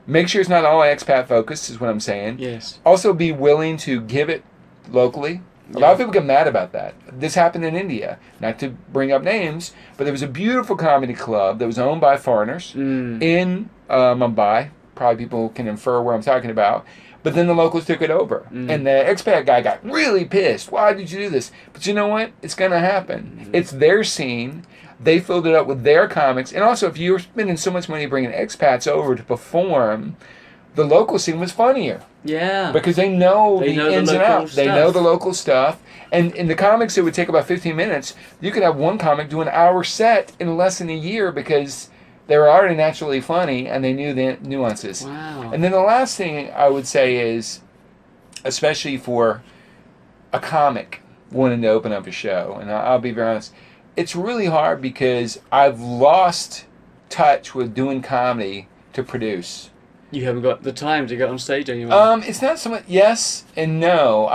Make sure it's not all expat focused is what I'm saying. Yes. Also be willing to give it locally. A lot of people get mad about that. This happened in India. Not to bring up names, but there was a beautiful comedy club that was owned by foreigners in Mumbai. Probably people can infer where I'm talking about. But then the locals took it over. And the expat guy got really pissed. Why did you do this? But you know what? It's going to happen. It's their scene. They filled it up with their comics. And also, if you're spending so much money bringing expats over to perform, the local scene was funnier. Yeah. Because they know the ins and outs. They know the local stuff. And in the comics, it would take about 15 minutes. You could have one comic do an hour set in less than a year because... they were already naturally funny, and they knew the nuances. Wow. And then the last thing I would say is, especially for a comic wanting to open up a show, and I'll be very honest, it's really hard because I've lost touch with doing comedy to produce. You haven't got the time to get on stage anymore. It's not so much yes and no.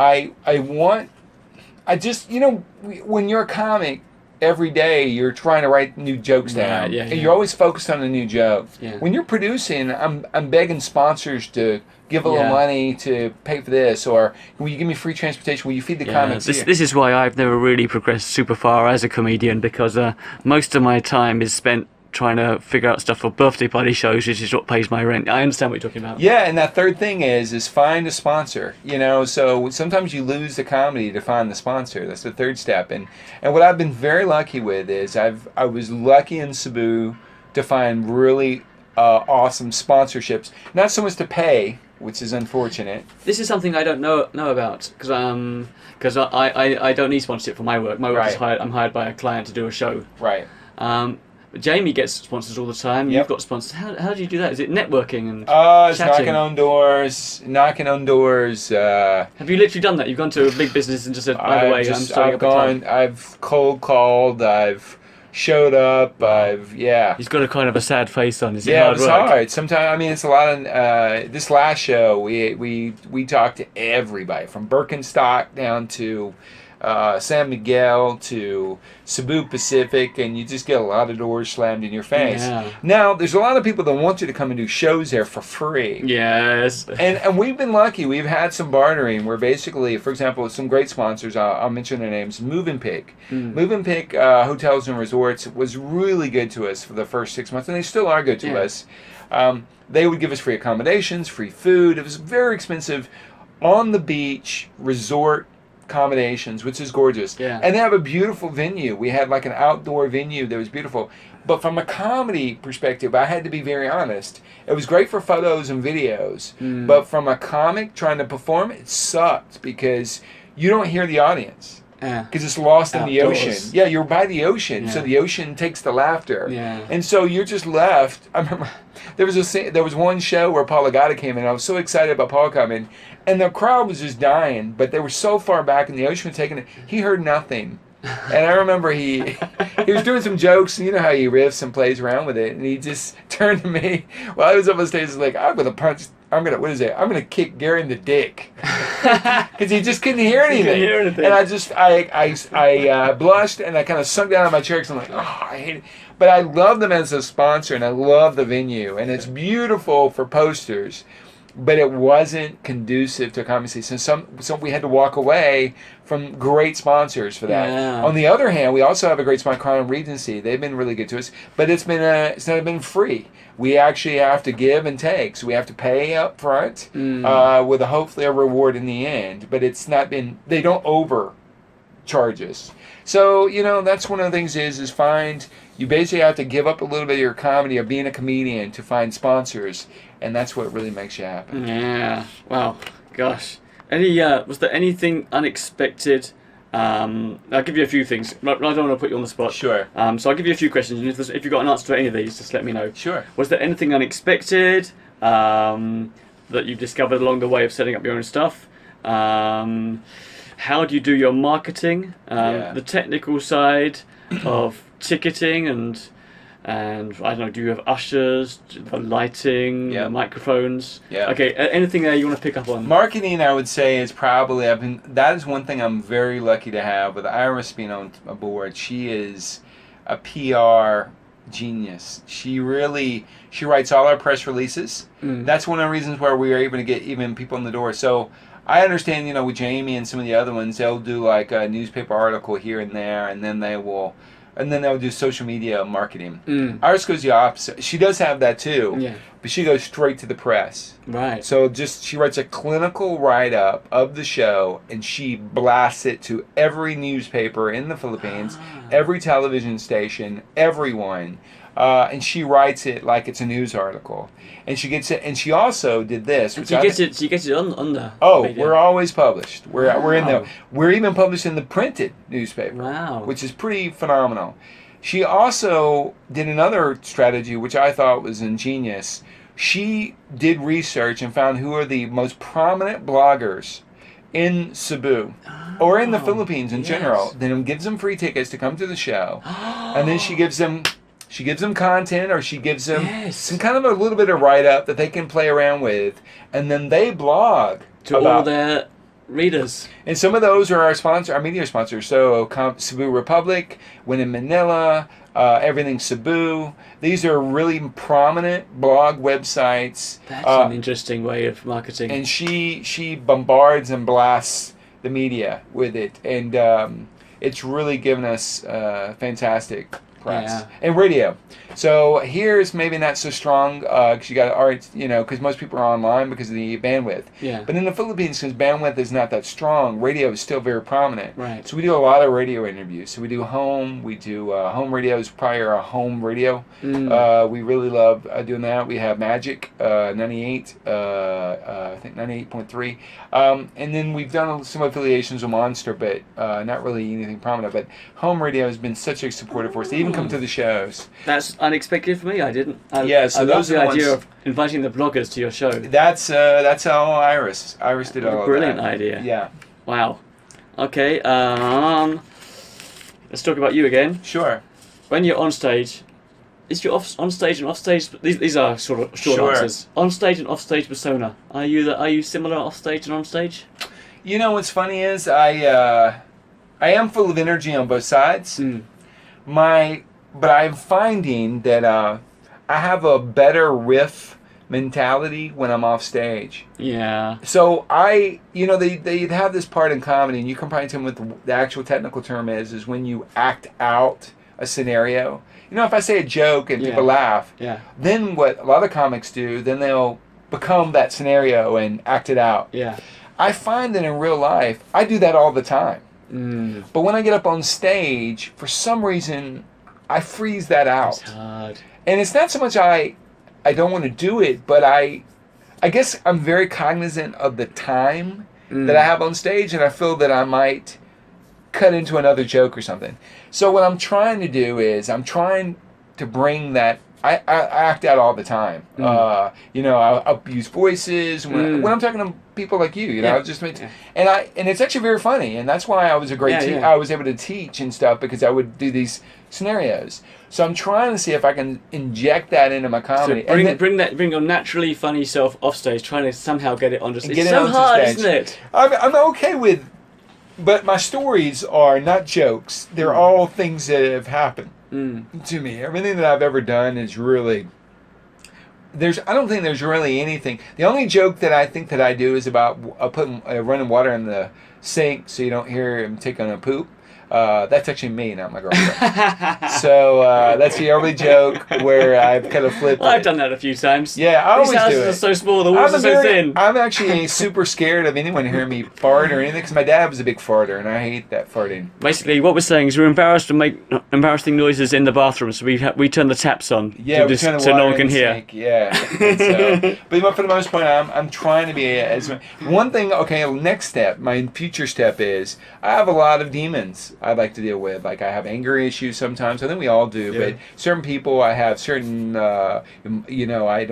When you're a comic, every day you're trying to write new jokes down, and you're always focused on a new joke. Yeah. When you're producing, I'm begging sponsors to give a little money to pay for this, or will you give me free transportation? Will you feed the comics? This is why I've never really progressed super far as a comedian, because most of my time is spent trying to figure out stuff for birthday party shows, which is what pays my rent. I understand what you're talking about. Yeah, and that third thing is find a sponsor. So sometimes you lose the comedy to find the sponsor. That's the third step. And what I've been very lucky with is I was lucky in Cebu to find really awesome sponsorships. Not so much to pay, which is unfortunate. This is something I don't know about because I don't need sponsorship for my work. My work is hired. I'm hired by a client to do a show. Right. Jami gets sponsors all the time. You've got sponsors. How do you do that? Is it networking and it's chatting? knocking on doors. Have you literally done that? You've gone to a big business and just said, by the way, I'm starting up a club. I've cold called. I've showed up. He's got a kind of a sad face on. Is it hard work? It's hard. Sometimes, it's a lot of. This last show, we talked to everybody from Birkenstock down to San Miguel to Cebu Pacific, and you just get a lot of doors slammed in your face. Yeah. Now, there's a lot of people that want you to come and do shows there for free. Yes. And we've been lucky. We've had some bartering where basically, for example, some great sponsors, I'll mention their names, Movenpick. Movenpick Hotels and Resorts was really good to us for the first 6 months, and they still are good to us. They would give us free accommodations, free food. It was very expensive on the beach resort accommodations, which is gorgeous. Yeah. And they have a beautiful venue. We had like an outdoor venue that was beautiful. But from a comedy perspective, I had to be very honest. It was great for photos and videos. But from a comic trying to perform, it sucked because you don't hear the audience. Because it's lost in the ocean. Yeah, you're by the ocean, so the ocean takes the laughter. Yeah. And so you're just left. I remember there was one show where Ogata came in. I was so excited about Paul coming, and the crowd was just dying. But they were so far back, and the ocean was taking it. He heard nothing. And I remember he was doing some jokes, and you know how he riffs and plays around with it. And he just turned to me while I was up on stage. He's like, I'm gonna kick Garron in the dick, because he just couldn't hear anything. And I blushed, and I kind of sunk down on my chair because I'm like, oh, I hate it. But I love them as a sponsor, and I love the venue, and it's beautiful for posters. But it wasn't conducive to a comedy scene. So we had to walk away from great sponsors for that. Yeah. On the other hand, we also have a great sponsor, Crown Regency. They've been really good to us, but it's not been free. We actually have to give and take. So we have to pay up front with hopefully a reward in the end. But it's not been. They don't overcharge us. So that's one of the things is find. You basically have to give up a little bit of your comedy of being a comedian to find sponsors. And that's what really makes you happy. Yeah. Wow. Gosh. Was there anything unexpected? I'll give you a few things. I don't want to put you on the spot. Sure. So I'll give you a few questions, and if you've got an answer to any of these, just let me know. Sure. Was there anything unexpected that you've discovered along the way of setting up your own stuff? How do you do your marketing? The technical side of ticketing and I don't know. Do you have ushers, the lighting, microphones? Yeah. Okay. Anything there you want to pick up on? Marketing, I would say, is probably that is one thing I'm very lucky to have with Iris being on board. She is a PR genius. She writes all our press releases. That's one of the reasons why we are able to get even people in the door. So I understand, with Jami and some of the other ones, they'll do like a newspaper article here and there, and then they'll do social media marketing. Ours goes the opposite. She does have that too, but she goes straight to the press. Right. So she writes a clinical write-up of the show, and she blasts it to every newspaper in the Philippines, every television station, everyone. And she writes it like it's a news article, and she gets it. And she also did this. She gets it on the. Oh, media. We're always published. We're even published in the printed newspaper. Wow. Which is pretty phenomenal. She also did another strategy, which I thought was ingenious. She did research and found who are the most prominent bloggers in Cebu or in the Philippines in general. Then gives them free tickets to come to the show, and then she gives them content, or she gives them some kind of a little bit of write-up that they can play around with, and then they blog to all their readers. And some of those are our media sponsors. So Cebu Republic, When in Manila, Everything Cebu. These are really prominent blog websites. That's an interesting way of marketing. And she bombards and blasts the media with it, and it's really given us fantastic press and radio. So here's maybe not so strong because you got art, because most people are online because of the bandwidth. Yeah. But in the Philippines, since bandwidth is not that strong, radio is still very prominent. Right. So we do a lot of radio interviews. So we do home radio is probably our home radio. We really love doing that. We have Magic 98, I think 98.3, and then we've done some affiliations with Monster, but not really anything prominent. But home radio has been such a supportive force. They even come to the shows. That's unexpected for me. I didn't. So I those love the are the idea ones. of inviting the bloggers to your show. That's how Iris did all of that. Brilliant idea. Yeah. Wow. Okay. Let's talk about you again. Sure. When you're on stage, is your on stage and off stage? These are sort of short answers. On stage and off stage persona. Are you similar off stage and on stage? What's funny is I am full of energy on both sides. But I'm finding that I have a better riff mentality when I'm off stage. Yeah. So they have this part in comedy, and you can probably tell me what the actual technical term is when you act out a scenario. If I say a joke and people laugh, then what a lot of comics do, then they'll become that scenario and act it out. Yeah. I find that in real life, I do that all the time. But when I get up on stage, for some reason, I freeze that out. It's hard. And it's not so much I don't want to do it, but I guess I'm very cognizant of the time that I have on stage, and I feel that I might cut into another joke or something. So what I'm trying to do is I'm trying to bring that. I act out all the time. I'll use voices when I'm talking to people like you. And it's actually very funny, and that's why I was a great teacher. I was able to teach and stuff because I would do these scenarios. So I'm trying to see if I can inject that into my comedy. So bring your naturally funny self off stage, trying to somehow get it onto stage. It's so hard, isn't it? I'm okay with, but my stories are not jokes. They're all things that have happened to me. Everything that I've ever done is really. I don't think there's really anything. The only joke that I think that I do is about putting running water in the sink so you don't hear him taking a poop. That's actually me, not my girlfriend. So that's the early joke where I've kind of flipped. Well, I've done that a few times. Yeah, I always do it. These houses are so small, the walls are so thin. I'm actually super scared of anyone hearing me fart or anything because my dad was a big farter and I hate that farting. Basically, what we're saying is we're embarrassed to make embarrassing noises in the bathroom, so we turn the taps on so no one can hear. Sink. Yeah. So, but for the most part, I'm trying to be as one thing. Okay, next step, my future step is I have a lot of demons I'd like to deal with. Like I have anger issues sometimes. I think we all do. But certain people, I have certain, I don't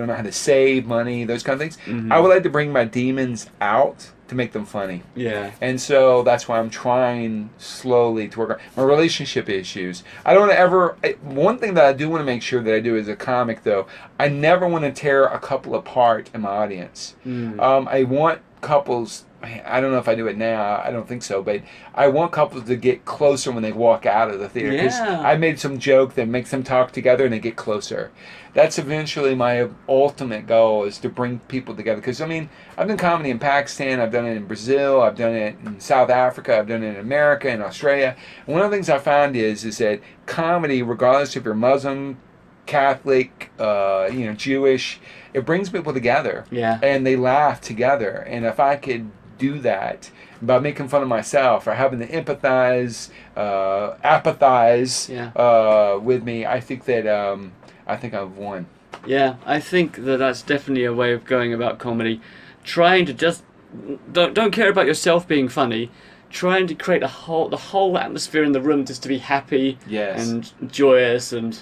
know how to save money, those kind of things. Mm-hmm. I would like to bring my demons out to make them funny. Yeah. And so that's why I'm trying slowly to work on my relationship issues. I don't ever, one thing that I do want to make sure that I do as a comic though, I never want to tear a couple apart in my audience. I want couples, I don't know if I do it now, I don't think so, but I want couples to get closer when they walk out of the theater. Because I made some joke that makes them talk together and they get closer. That's eventually my ultimate goal, is to bring people together. Because, I mean, I've done comedy in Pakistan, I've done it in Brazil, I've done it in South Africa, I've done it in America, in Australia. And one of the things I found is that comedy, regardless if you're Muslim, Catholic, Jewish, it brings people together. Yeah. And they laugh together. And if I could do that by making fun of myself or having to apathize with me, I think that I've won. Yeah, I think that's definitely a way of going about comedy. Trying to just don't care about yourself being funny. Trying to create the whole atmosphere in the room just to be happy and joyous and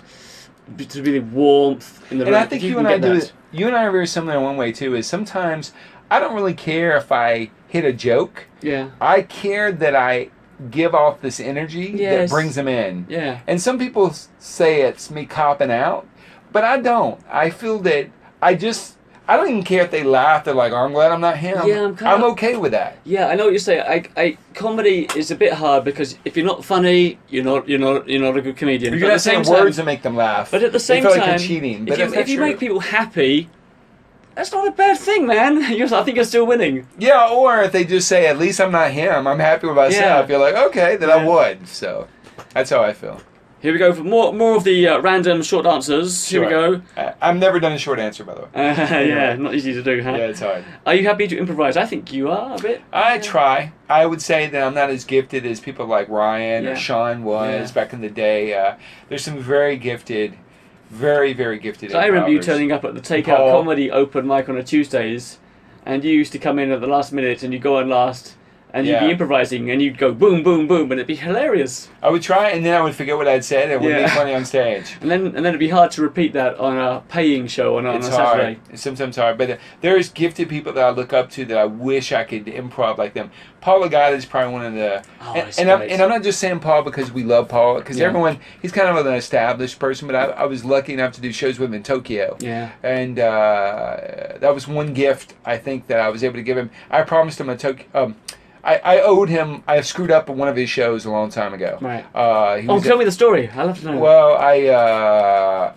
to be warmth in the room. And I think you and I do it. You and I are very similar in one way too. Is sometimes I don't really care if I hit a joke. Yeah. I care that I give off this energy that brings them in. Yeah. And some people say it's me copping out, but I don't. I feel that I don't even care if they laugh. They're like, oh, I'm glad I'm not him. Yeah, I'm okay with that. Yeah, I know what you're saying. Comedy is a bit hard because if you're not funny, you're not a good comedian. You're not saying words that make them laugh. But at the same time, like you're cheating. But if you make people happy, that's not a bad thing, man. I think you're still winning. Yeah, or if they just say, at least I'm not him, I'm happy with myself, you're like, okay, then I would. So that's how I feel. Here we go for more of the random short answers. Sure. Here we go. I've never done a short answer, by the way. Not easy to do, huh? Yeah, it's hard. Are you happy to improvise? I think you are a bit. I try. I would say that I'm not as gifted as people like Ryan or Sean was back in the day. There's some very gifted, very, very gifted. So I remember you turning up at the Takeout comedy open mic on a Tuesdays, and you used to come in at the last minute and you go on last. And you'd be improvising, and you'd go boom, boom, boom, and it'd be hilarious. I would try, and then I would forget what I'd said, and it would be funny on stage. And then it'd be hard to repeat that on a paying show on a Saturday. It's sometimes hard, but there's gifted people that I look up to that I wish I could improv like them. Paul Ogata is probably one of the... and I'm not just saying Paul because we love Paul, because everyone... He's kind of an established person, but I was lucky enough to do shows with him in Tokyo. Yeah. And that was one gift, I think, that I was able to give him. I promised him a Tokyo... I owed him. I screwed up at one of his shows a long time ago. Right. Tell me the story. I'd love to know. Well,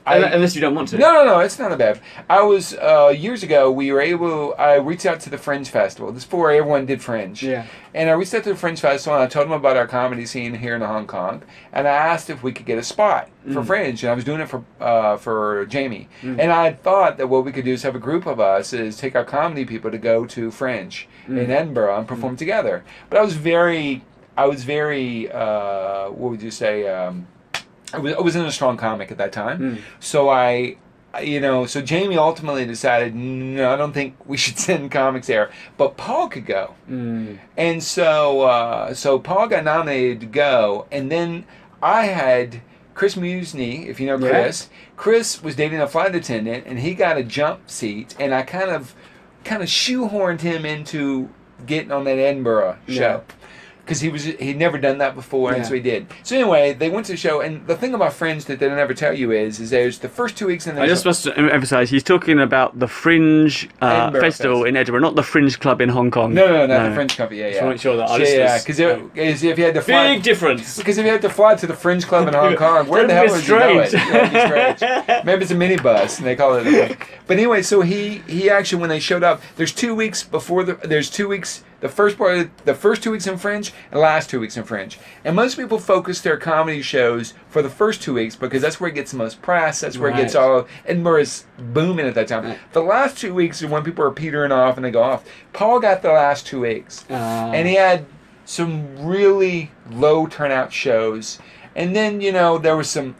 unless you don't want to. No. It's not a bad. I was years ago. I reached out to the Fringe Festival. This is before everyone did Fringe. Yeah. And I reached out to the Fringe Festival and I told them about our comedy scene here in Hong Kong, and I asked if we could get a spot for Fringe, and I was doing it for Jami. And I thought that what we could do is have a group of us is take our comedy people to go to Fringe in Edinburgh and perform together. But I was very, what would you say? I wasn't a strong comic at that time, so so Jami ultimately decided, no, I don't think we should send comics there, but Paul could go, and so Paul got nominated to go, and then I had Chris Musni, if you know Chris. Chris was dating a flight attendant, and he got a jump seat, and I kind of shoehorned him into getting on that Edinburgh show. Because he'd never done that before, and so he did. So anyway, they went to the show, and the thing about Fringe that they never tell you is there's the first 2 weeks in the I just must emphasise, he's talking about the Fringe Festival in Edinburgh, not the Fringe Club in Hong Kong. No, not the Fringe Club, Just want to make sure that our listeners... because if you had to fly... Big difference! Because if you had to fly to the Fringe Club in Hong Kong, where the hell would you know it? Yeah, it'd be strange. Maybe it's a minibus, and they call it a... But anyway, so he actually, when they showed up, there's 2 weeks before there's 2 weeks... The first 2 weeks in Fringe and the last 2 weeks in Fringe. And most people focus their comedy shows for the first 2 weeks because that's where it gets the most press. That's where it gets all... Edinburgh is booming at that time. Right. The last 2 weeks are when people are petering off and they go off. Paul got the last 2 weeks. And he had some really low turnout shows. And then, there was some...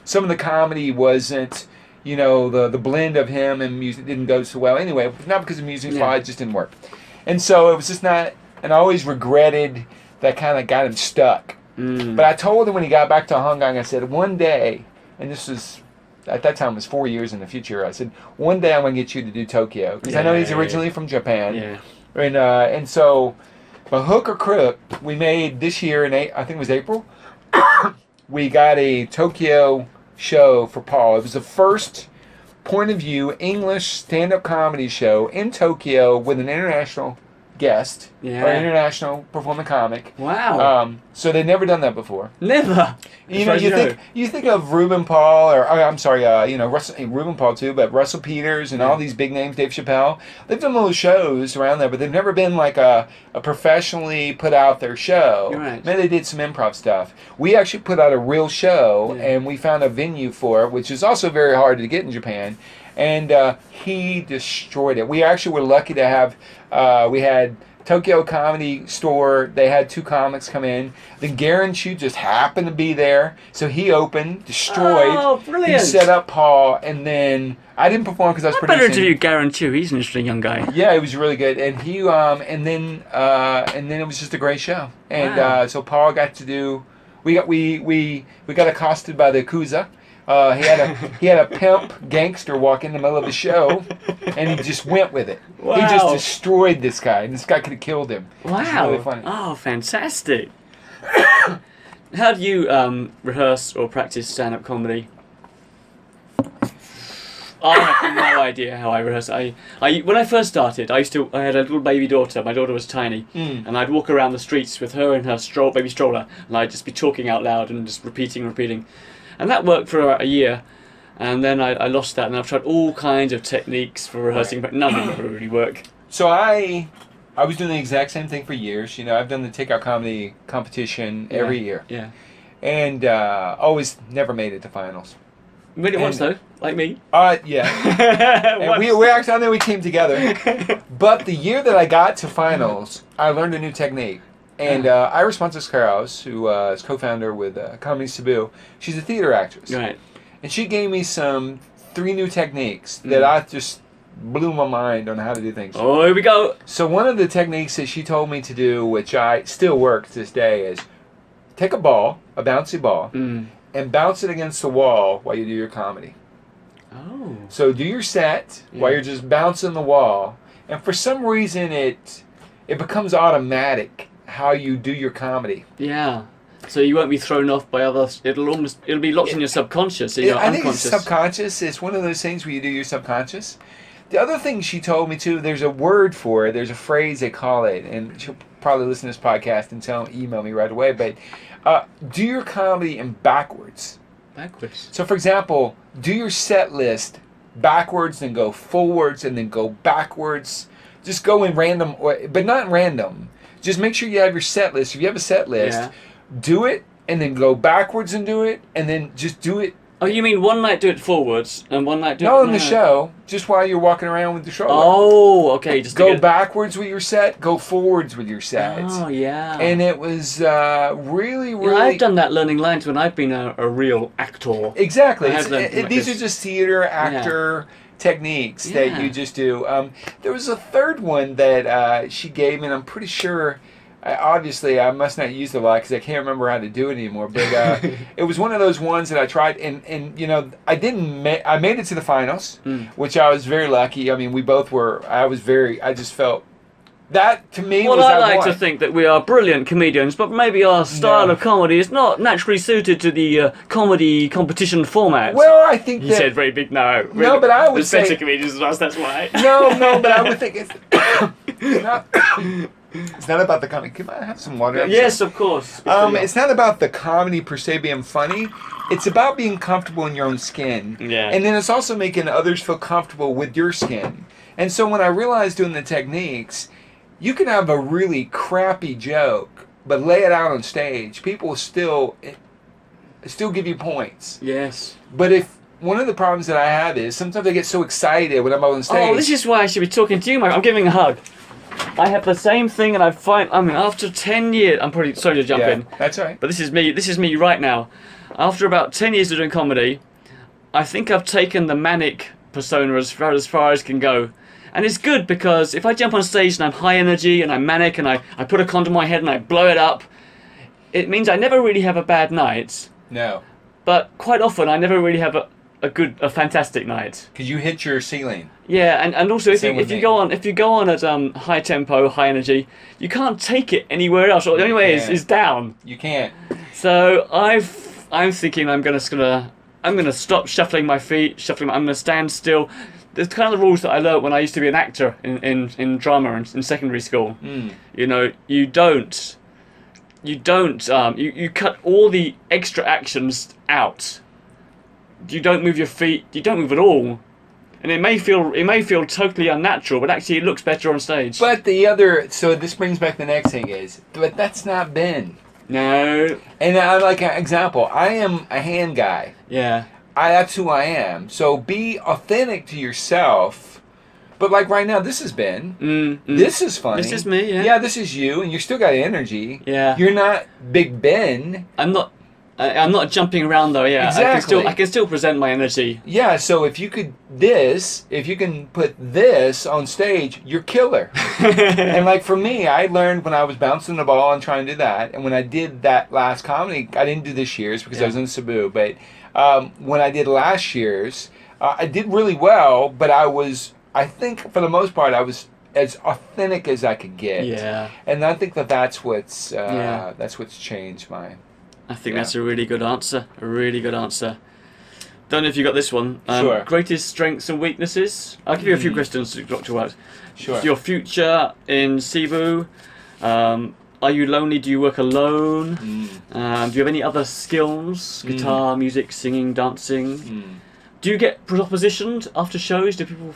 some of the comedy wasn't... the blend of him and music didn't go so well. Anyway, not because of music's fault, it just didn't work. And so it was just not, and I always regretted that kind of got him stuck. But I told him when he got back to Hong Kong, I said, one day, and this was, at that time, it was 4 years in the future, I said, one day I'm going to get you to do Tokyo. Because I know he's originally from Japan. Yeah. And so, by hook or crook, we made this year, I think it was April, we got a Tokyo show for Paul. It was the first point of view English stand-up comedy show in Tokyo with an international guest or international performing comic. Wow. So they'd never done that before. Never. You think of Ruben Paul Ruben Paul too, but Russell Peters and all these big names, Dave Chappelle. They've done little shows around there, but they've never been like a professionally put out their show. Right. Maybe they did some improv stuff. We actually put out a real show, and we found a venue for it, which is also very hard to get in Japan. And he destroyed it. We actually were lucky to have, we had Tokyo Comedy Store. They had 2 comics come in. Then Garron Chiu just happened to be there. So he opened, destroyed. Oh, brilliant. He set up Paul, and then I didn't perform because I was producing. I better interview Garron Chiu. He's an interesting young guy. Yeah, he was really good. And he, and then it was just a great show. And so Paul got to do, we got accosted by the Yakuza. He had a pimp gangster walk in the middle of the show, and he just went with it. Wow. He just destroyed this guy, and this guy could have killed him. Wow. It was really funny. Oh, fantastic. How do you rehearse or practice stand-up comedy? I have no idea how I rehearse. When I first started, I had a little baby daughter. My daughter was tiny, and I'd walk around the streets with her in her baby stroller, and I'd just be talking out loud and just repeating. And that worked for about a year, and then I lost that, and I've tried all kinds of techniques for rehearsing, but none of them really work. So I was doing the exact same thing for years. I've done the Takeout comedy competition every year. Yeah. And always never made it to finals. Made it once though, like me. Yeah. And we actually, I know we came together. But the year that I got to finals, I learned a new technique. And Iris Montesclaros, who is co-founder with Comedy Cebu, she's a theater actress. Right. And she gave me 3 new techniques that I just blew my mind on how to do things. Oh, here we go. So one of the techniques that she told me to do, which I still work to this day, is take a bouncy ball, and bounce it against the wall while you do your comedy. Oh. So do your set while you're just bouncing the wall, and for some reason it becomes automatic how you do your comedy. Yeah. So you won't be thrown off by others. It'll be locked in your subconscious, in your I unconscious. think it's subconscious. It's one of those things where you do your subconscious. The other thing she told me too, there's a word for it. There's a phrase they call it, and she'll probably listen to this podcast and email me right away. But do your comedy in backwards. Backwards. So, for example, do your set list backwards, then go forwards, and then go backwards. Just go in random, but not random. Just make sure you have your set list. If you have a set list, do it, and then go backwards and do it, and then just do it. Oh, you mean one night do it forwards, and one night do it... No, in the show, just while you're walking around with the shoulder. Oh, okay. Just go backwards with your set, go forwards with your set. Oh, yeah. And it was really... I've done that learning lines when I've been a real actor. Exactly. These are just theater, actor... techniques that you just do. There was a third one that she gave me, and I'm pretty sure, obviously I must not use it a lot because I can't remember how to do it anymore, but it was one of those ones that I tried, and I made it to the finals, which I was very lucky. I mean, we both were. I just felt that, to me, well, I like to think that we are brilliant comedians, but maybe our style of comedy is not naturally suited to the comedy competition format. Well, I think he said very big no. No, but I would say... There's better comedians than us, that's why. No, but I would think it's not about the comedy. Can I have some water? Yes, of course. It's not about the comedy per se being funny. It's about being comfortable in your own skin. Yeah. And then it's also making others feel comfortable with your skin. And so when I realized doing the techniques... you can have a really crappy joke, but lay it out on stage. People will still give you points. Yes. But if one of the problems that I have is sometimes I get so excited when I'm on stage. Oh, this is why I should be talking to you, Mike. I'm giving a hug. I have the same thing, and after 10 years, I'm probably sorry to jump in. That's all right. But this is me right now. After about 10 years of doing comedy, I think I've taken the manic persona as far as can go. And it's good because if I jump on stage and I'm high energy and I'm manic and I put a condom on my head and I blow it up, it means I never really have a bad night. No. But quite often I never really have a fantastic night. Because you hit your ceiling. Yeah, and also if you go on at high tempo, high energy, you can't take it anywhere else. The only way is down. You can't. So I'm thinking I'm gonna stop shuffling my feet, I'm gonna stand still. There's kind of the rules that I learned when I used to be an actor in drama and in secondary school. You know, you cut all the extra actions out. You don't move your feet. You don't move at all, and it may feel totally unnatural, but actually it looks better on stage. But so this brings back the next thing but that's not Ben. No. And like an example, I am a hand guy. Yeah. That's who I am. So be authentic to yourself. But like right now, this is Ben. This is funny. This is me. Yeah. Yeah, this is you, and you still got energy. Yeah. You're not Big Ben. I'm not jumping around though. Yeah. Exactly. I can still present my energy. Yeah. So if you can put this on stage, you're killer. And like for me, I learned when I was bouncing the ball and trying to do that, and when I did that last comedy, I didn't do this year's because I was in Cebu, but when I did last year's, I did really well. But I think for the most part, I was as authentic as I could get. Yeah. And I think that's what's changed mine. I think that's a really good answer. A really good answer. Don't know if you got this one. Sure. Greatest strengths and weaknesses. I'll give you a few questions to talk about. Sure. Your future in Cebu. Are you lonely? Do you work alone? Do you have any other skills? Guitar, music, singing, dancing? Do you get propositioned after shows? Do people...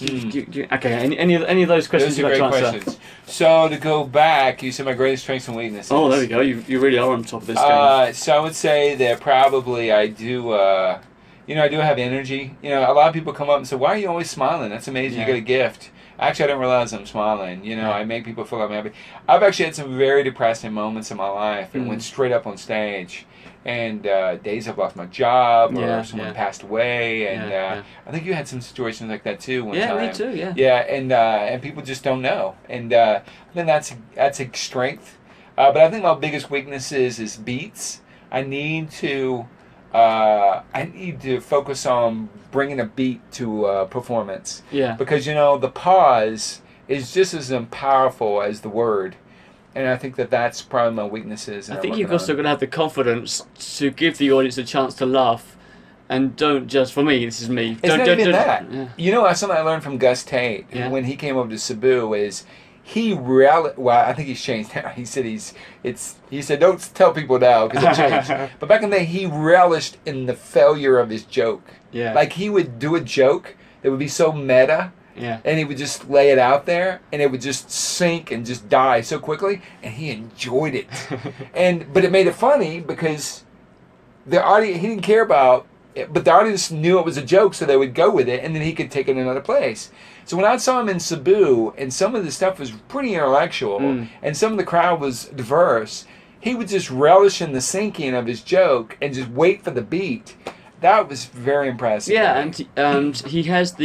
okay, any of those questions you'd like to answer? Questions. So to go back, you said my greatest strengths and weaknesses. Oh, there we go. You really are on top of this game. So I would say that probably I do... I do have energy. A lot of people come up and say, "Why are you always smiling? That's amazing. You got a gift." Actually, I didn't realize I'm smiling. I make people feel I'm happy. I've actually had some very depressing moments in my life and went straight up on stage. And days I've lost my job or someone passed away. And I think you had some situations like that too one time. Yeah, me too, yeah. Yeah, and people just don't know. And then that's a strength. But I think my biggest weakness is beats. I need to focus on bringing a beat to a performance. Yeah. Because, the pause is just as powerful as the word. And I think that's probably my weaknesses. I think you've also got to have the confidence to give the audience a chance to laugh. And don't just, for me, this is me. It's not even that. Yeah. Something I learned from Gus Tate when he came over to Cebu is I think he's changed now. He said don't tell people now because it changed. But back in the day, he relished in the failure of his joke. Yeah. Like he would do a joke that would be so meta. Yeah. And he would just lay it out there, and it would just sink and just die so quickly, and he enjoyed it. But it made it funny because the audience, he didn't care about it, but the audience knew it was a joke, so they would go with it, and then he could take it another place. So when I saw him in Cebu, and some of the stuff was pretty intellectual, and some of the crowd was diverse, he would just relish in the sinking of his joke and just wait for the beat. That was very impressive. Yeah, and he has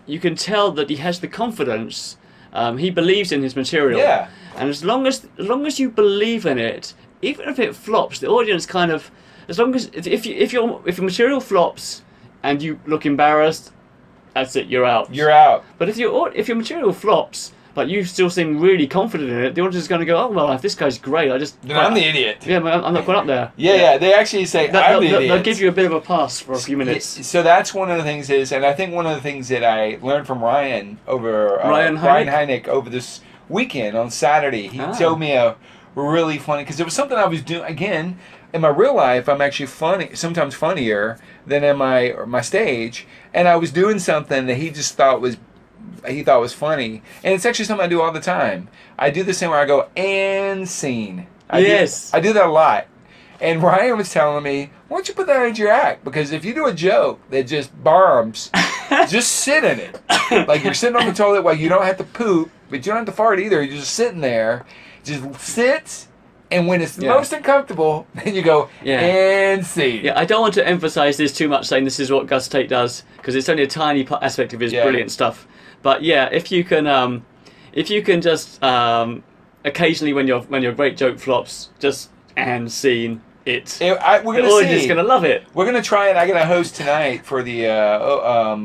you can tell that he has the confidence. He believes in his material. Yeah. And as long as you believe in it, even if it flops, the audience kind of, as long as if your material flops and you look embarrassed, that's it. You're out. You're out. But if your material flops, but you still seem really confident in it, the audience is going to go, "Oh well, if this guy's great, then I'm the idiot." Yeah, I'm not going up there. Yeah. They actually say I'm the idiot. They'll give you a bit of a pass for a few minutes. So that's one of the things and I think one of the things that I learned from Ryan Hynek over this weekend on Saturday. He told me a really funny because it was something I was doing again. In my real life, I'm actually funny, sometimes funnier than in my stage. And I was doing something that he just thought was he thought was funny. And it's actually something I do all the time. I do this thing where I go, and scene. I do that a lot. And Ryan was telling me, why don't you put that into your act? Because if you do a joke that just bombs, just sit in it. Like you're sitting on the toilet while you don't have to poop, but you don't have to fart either. You're just sitting there. Just sit. And when it's the most uncomfortable, then you go, and scene. Yeah, I don't want to emphasize this too much, saying this is what Gus Tate does, because it's only a tiny aspect of his brilliant stuff. But yeah, if you can just occasionally when your great joke flops, just and scene it. We're gonna just gonna love it. We're gonna try it. I got a host tonight for the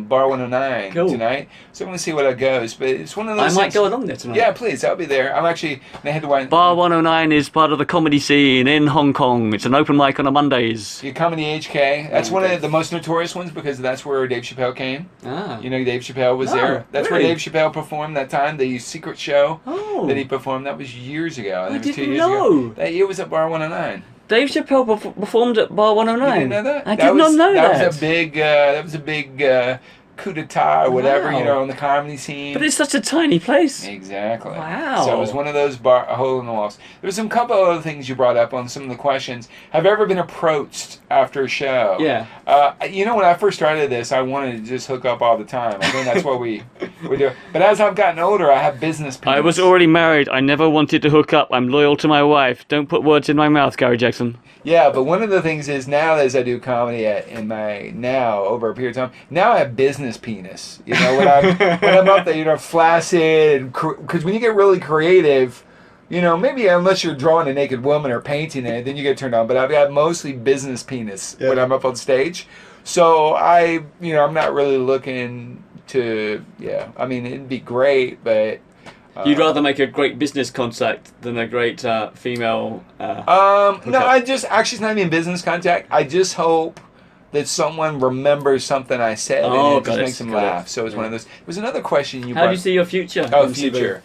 Bar 109 tonight, so I'm gonna see what it goes. But it's one of those. I might go along there tonight. Yeah, please. I'll be there. I'm actually gonna head to Bar 109 is part of the comedy scene in Hong Kong. It's an open mic on a Mondays. Your Comedyhk. That's one of the most notorious ones because that's where Dave Chappelle came. You know, Dave Chappelle was there. That's where Dave Chappelle performed that time. The secret show that he performed. That was years ago. I didn't know. It was at Bar 109. Dave Chappelle performed at Bar 109. You didn't know that? I did not know that. That was a big coup d'etat or whatever, you know, on the comedy scene. But it's such a tiny place. Exactly. Wow. So it was one of those a hole in the walls. There's some couple other things you brought up on some of the questions. Have you ever been approached after a show? Yeah. You know, when I first started this, I wanted to just hook up all the time. I think that's what we do. But as I've gotten older, I have business people. I was already married. I never wanted to hook up. I'm loyal to my wife. Don't put words in my mouth, Gary Jackson. Yeah, but one of the things is now as I do comedy over a period of time, now I have business penis. You know, when I'm up there, you know, flaccid, because when you get really creative, you know, maybe unless you're drawing a naked woman or painting it, then you get turned on. But I've got mostly business penis when I'm up on stage. So I'm not really looking to, I mean, it'd be great, but... You'd rather make a great business contact than a great female... no, actually it's not even business contact. I just hope that someone remembers something I said and it just makes them laugh. So it's one of those... There was another question you brought. How do you see your future? Oh, future.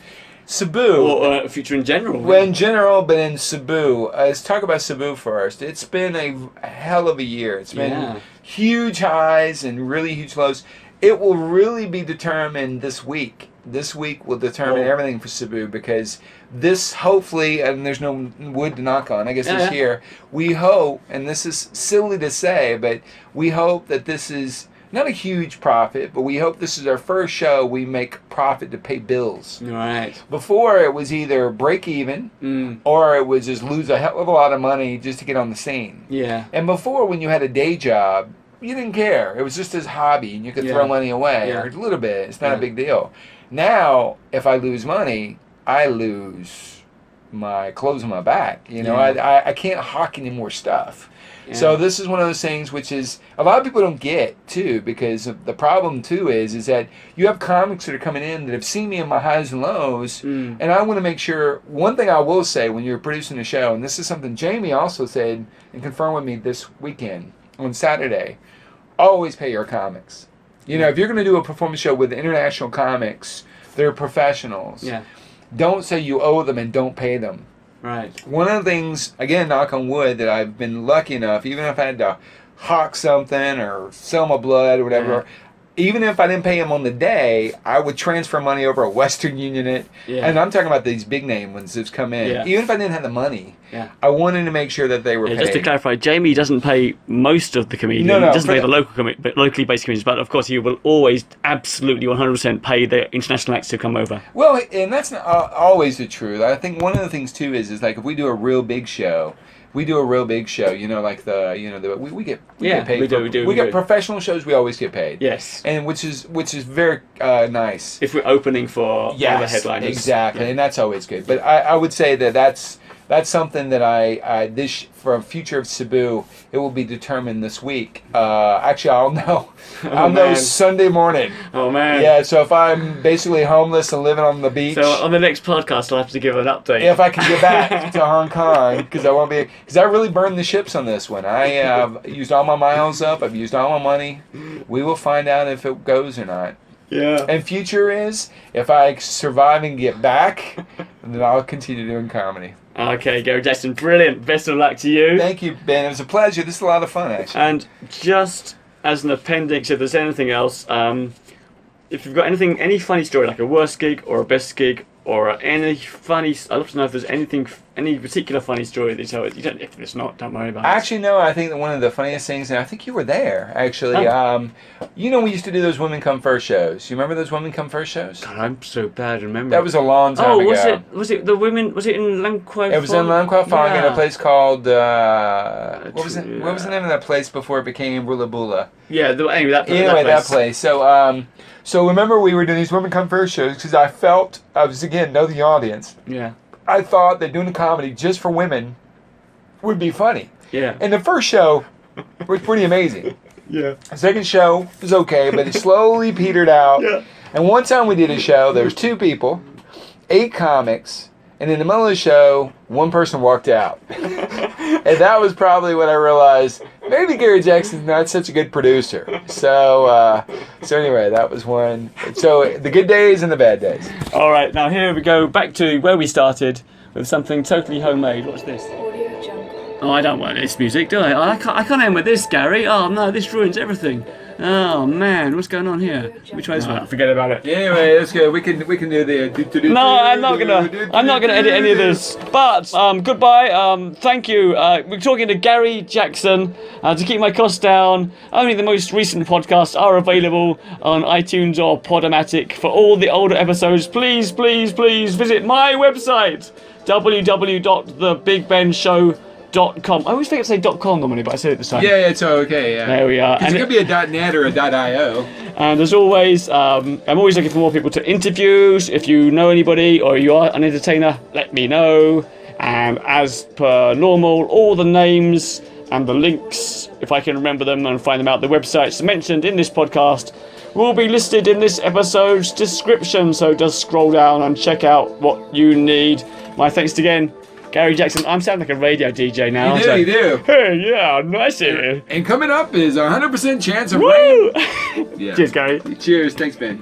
Cebu. Or future in general. Well, in general, but in Cebu. Let's talk about Cebu first. It's been a hell of a year. It's been huge highs and really huge lows. It will really be determined this week. This week will determine everything for Cebu because this hopefully, and there's no wood to knock on, I guess this year, we hope, and this is silly to say, but we hope that this is not a huge profit, but we hope this is our first show we make profit to pay bills. Right. Before it was either break even or it was just lose a hell of a lot of money just to get on the scene. Yeah. And before when you had a day job, you didn't care. It was just his hobby and you could throw money away or a little bit. It's not a big deal. Now, if I lose money, I lose my clothes on my back. You know, I can't hawk any more stuff. Yeah. So this is one of those things which is a lot of people don't get too, because the problem too is that you have comics that are coming in that have seen me in my highs and lows, and I want to make sure. One thing I will say when you're producing a show, and this is something Jami also said and confirmed with me this weekend on Saturday, always pay your comics. You know, if you're going to do a performance show with international comics, they're professionals. Yeah. Don't say you owe them and don't pay them. Right. One of the things, again, knock on wood, that I've been lucky enough, even if I had to hawk something or sell my blood or whatever, even if I didn't pay them on the day, I would transfer money over a Western Union. And I'm talking about these big name ones that's come in. Yeah. Even if I didn't have the money, I wanted to make sure that they were paid. Just to clarify, Jami doesn't pay most of the comedians. No, he doesn't pay the locally based comedians, but of course he will always absolutely 100% pay the international acts to come over. Well, and that's not always the truth. I think one of the things too is like if we do a real big show, you know, like we get paid. We get professional shows. We always get paid. Yes, and which is very nice. If we're opening for other headliners, exactly, and that's always good. But I would say that that's something that I for future of Cebu, it will be determined this week. Actually, I'll know. I'll know Sunday morning. Oh man! Yeah. So if I'm basically homeless and living on the beach, so on the next podcast, I'll have to give an update. If I can get back to Hong Kong, because I really burned the ships on this one. I have used all my miles up. I've used all my money. We will find out if it goes or not. Yeah. And future is if I survive and get back, then I'll continue doing comedy. Okay, Gary Jackson, brilliant. Best of luck to you. Thank you, Ben. It was a pleasure. This is a lot of fun, actually. And just as an appendix, if there's anything else, if you've got any funny story, like a worst gig or a best gig, or any funny, I'd love to know if there's any particular funny story that you tell. You don't, if it's not, don't worry about it. Actually, no, I think that one of the funniest things, and I think you were there, actually, you know, we used to do those Women Come First shows. You remember those Women Come First shows? God, I'm so bad at remembering. That was a long time ago. Was it the women, was it in Lam Kwai Fong? It was in Lam Kwai Fong in a place called, what was the name of that place before it became Rula Bula? Yeah, anyway, that place. So remember we were doing these Women Come First shows because I was, again, know the audience. Yeah. I thought that doing a comedy just for women would be funny. Yeah. And the first show was pretty amazing. Yeah. The second show was okay, but it slowly petered out. Yeah. And one time we did a show, there was 2 people, 8 comics, and in the middle of the show, one person walked out. And that was probably when I realized maybe Gary Jackson's not such a good producer. So anyway, that was one. So the good days and the bad days. All right, now here we go back to where we started with something totally homemade. What's this? Audio Jungle. Oh, I don't want this music, do I? I can't end with this, Gary. Oh no, this ruins everything. Oh man, what's going on here? Let me try this one. Forget about it. Yeah, anyway, that's good. We can do the. No, I'm not gonna edit any of this. But goodbye. Thank you. We're talking to Gary Jackson to keep my costs down. Only the most recent podcasts are available on iTunes or Podomatic. For all the older episodes, please visit my website www.thebigbenshow.com. I always think I say .com normally, but I said it this time. Yeah, it's okay. Yeah. There we are. And it could be a .net or a .io. And as always, I'm always looking for more people to interview. If you know anybody or you are an entertainer, let me know. And as per normal, all the names and the links, if I can remember them and find them out, the websites mentioned in this podcast will be listed in this episode's description. So just scroll down and check out what you need. My thanks again, Gary Jackson. I'm sounding like a radio DJ now. You do. Hey, yeah, nice here. And coming up is 100% chance of Woo! rain. Yeah. Cheers, Gary. Cheers. Thanks, Ben.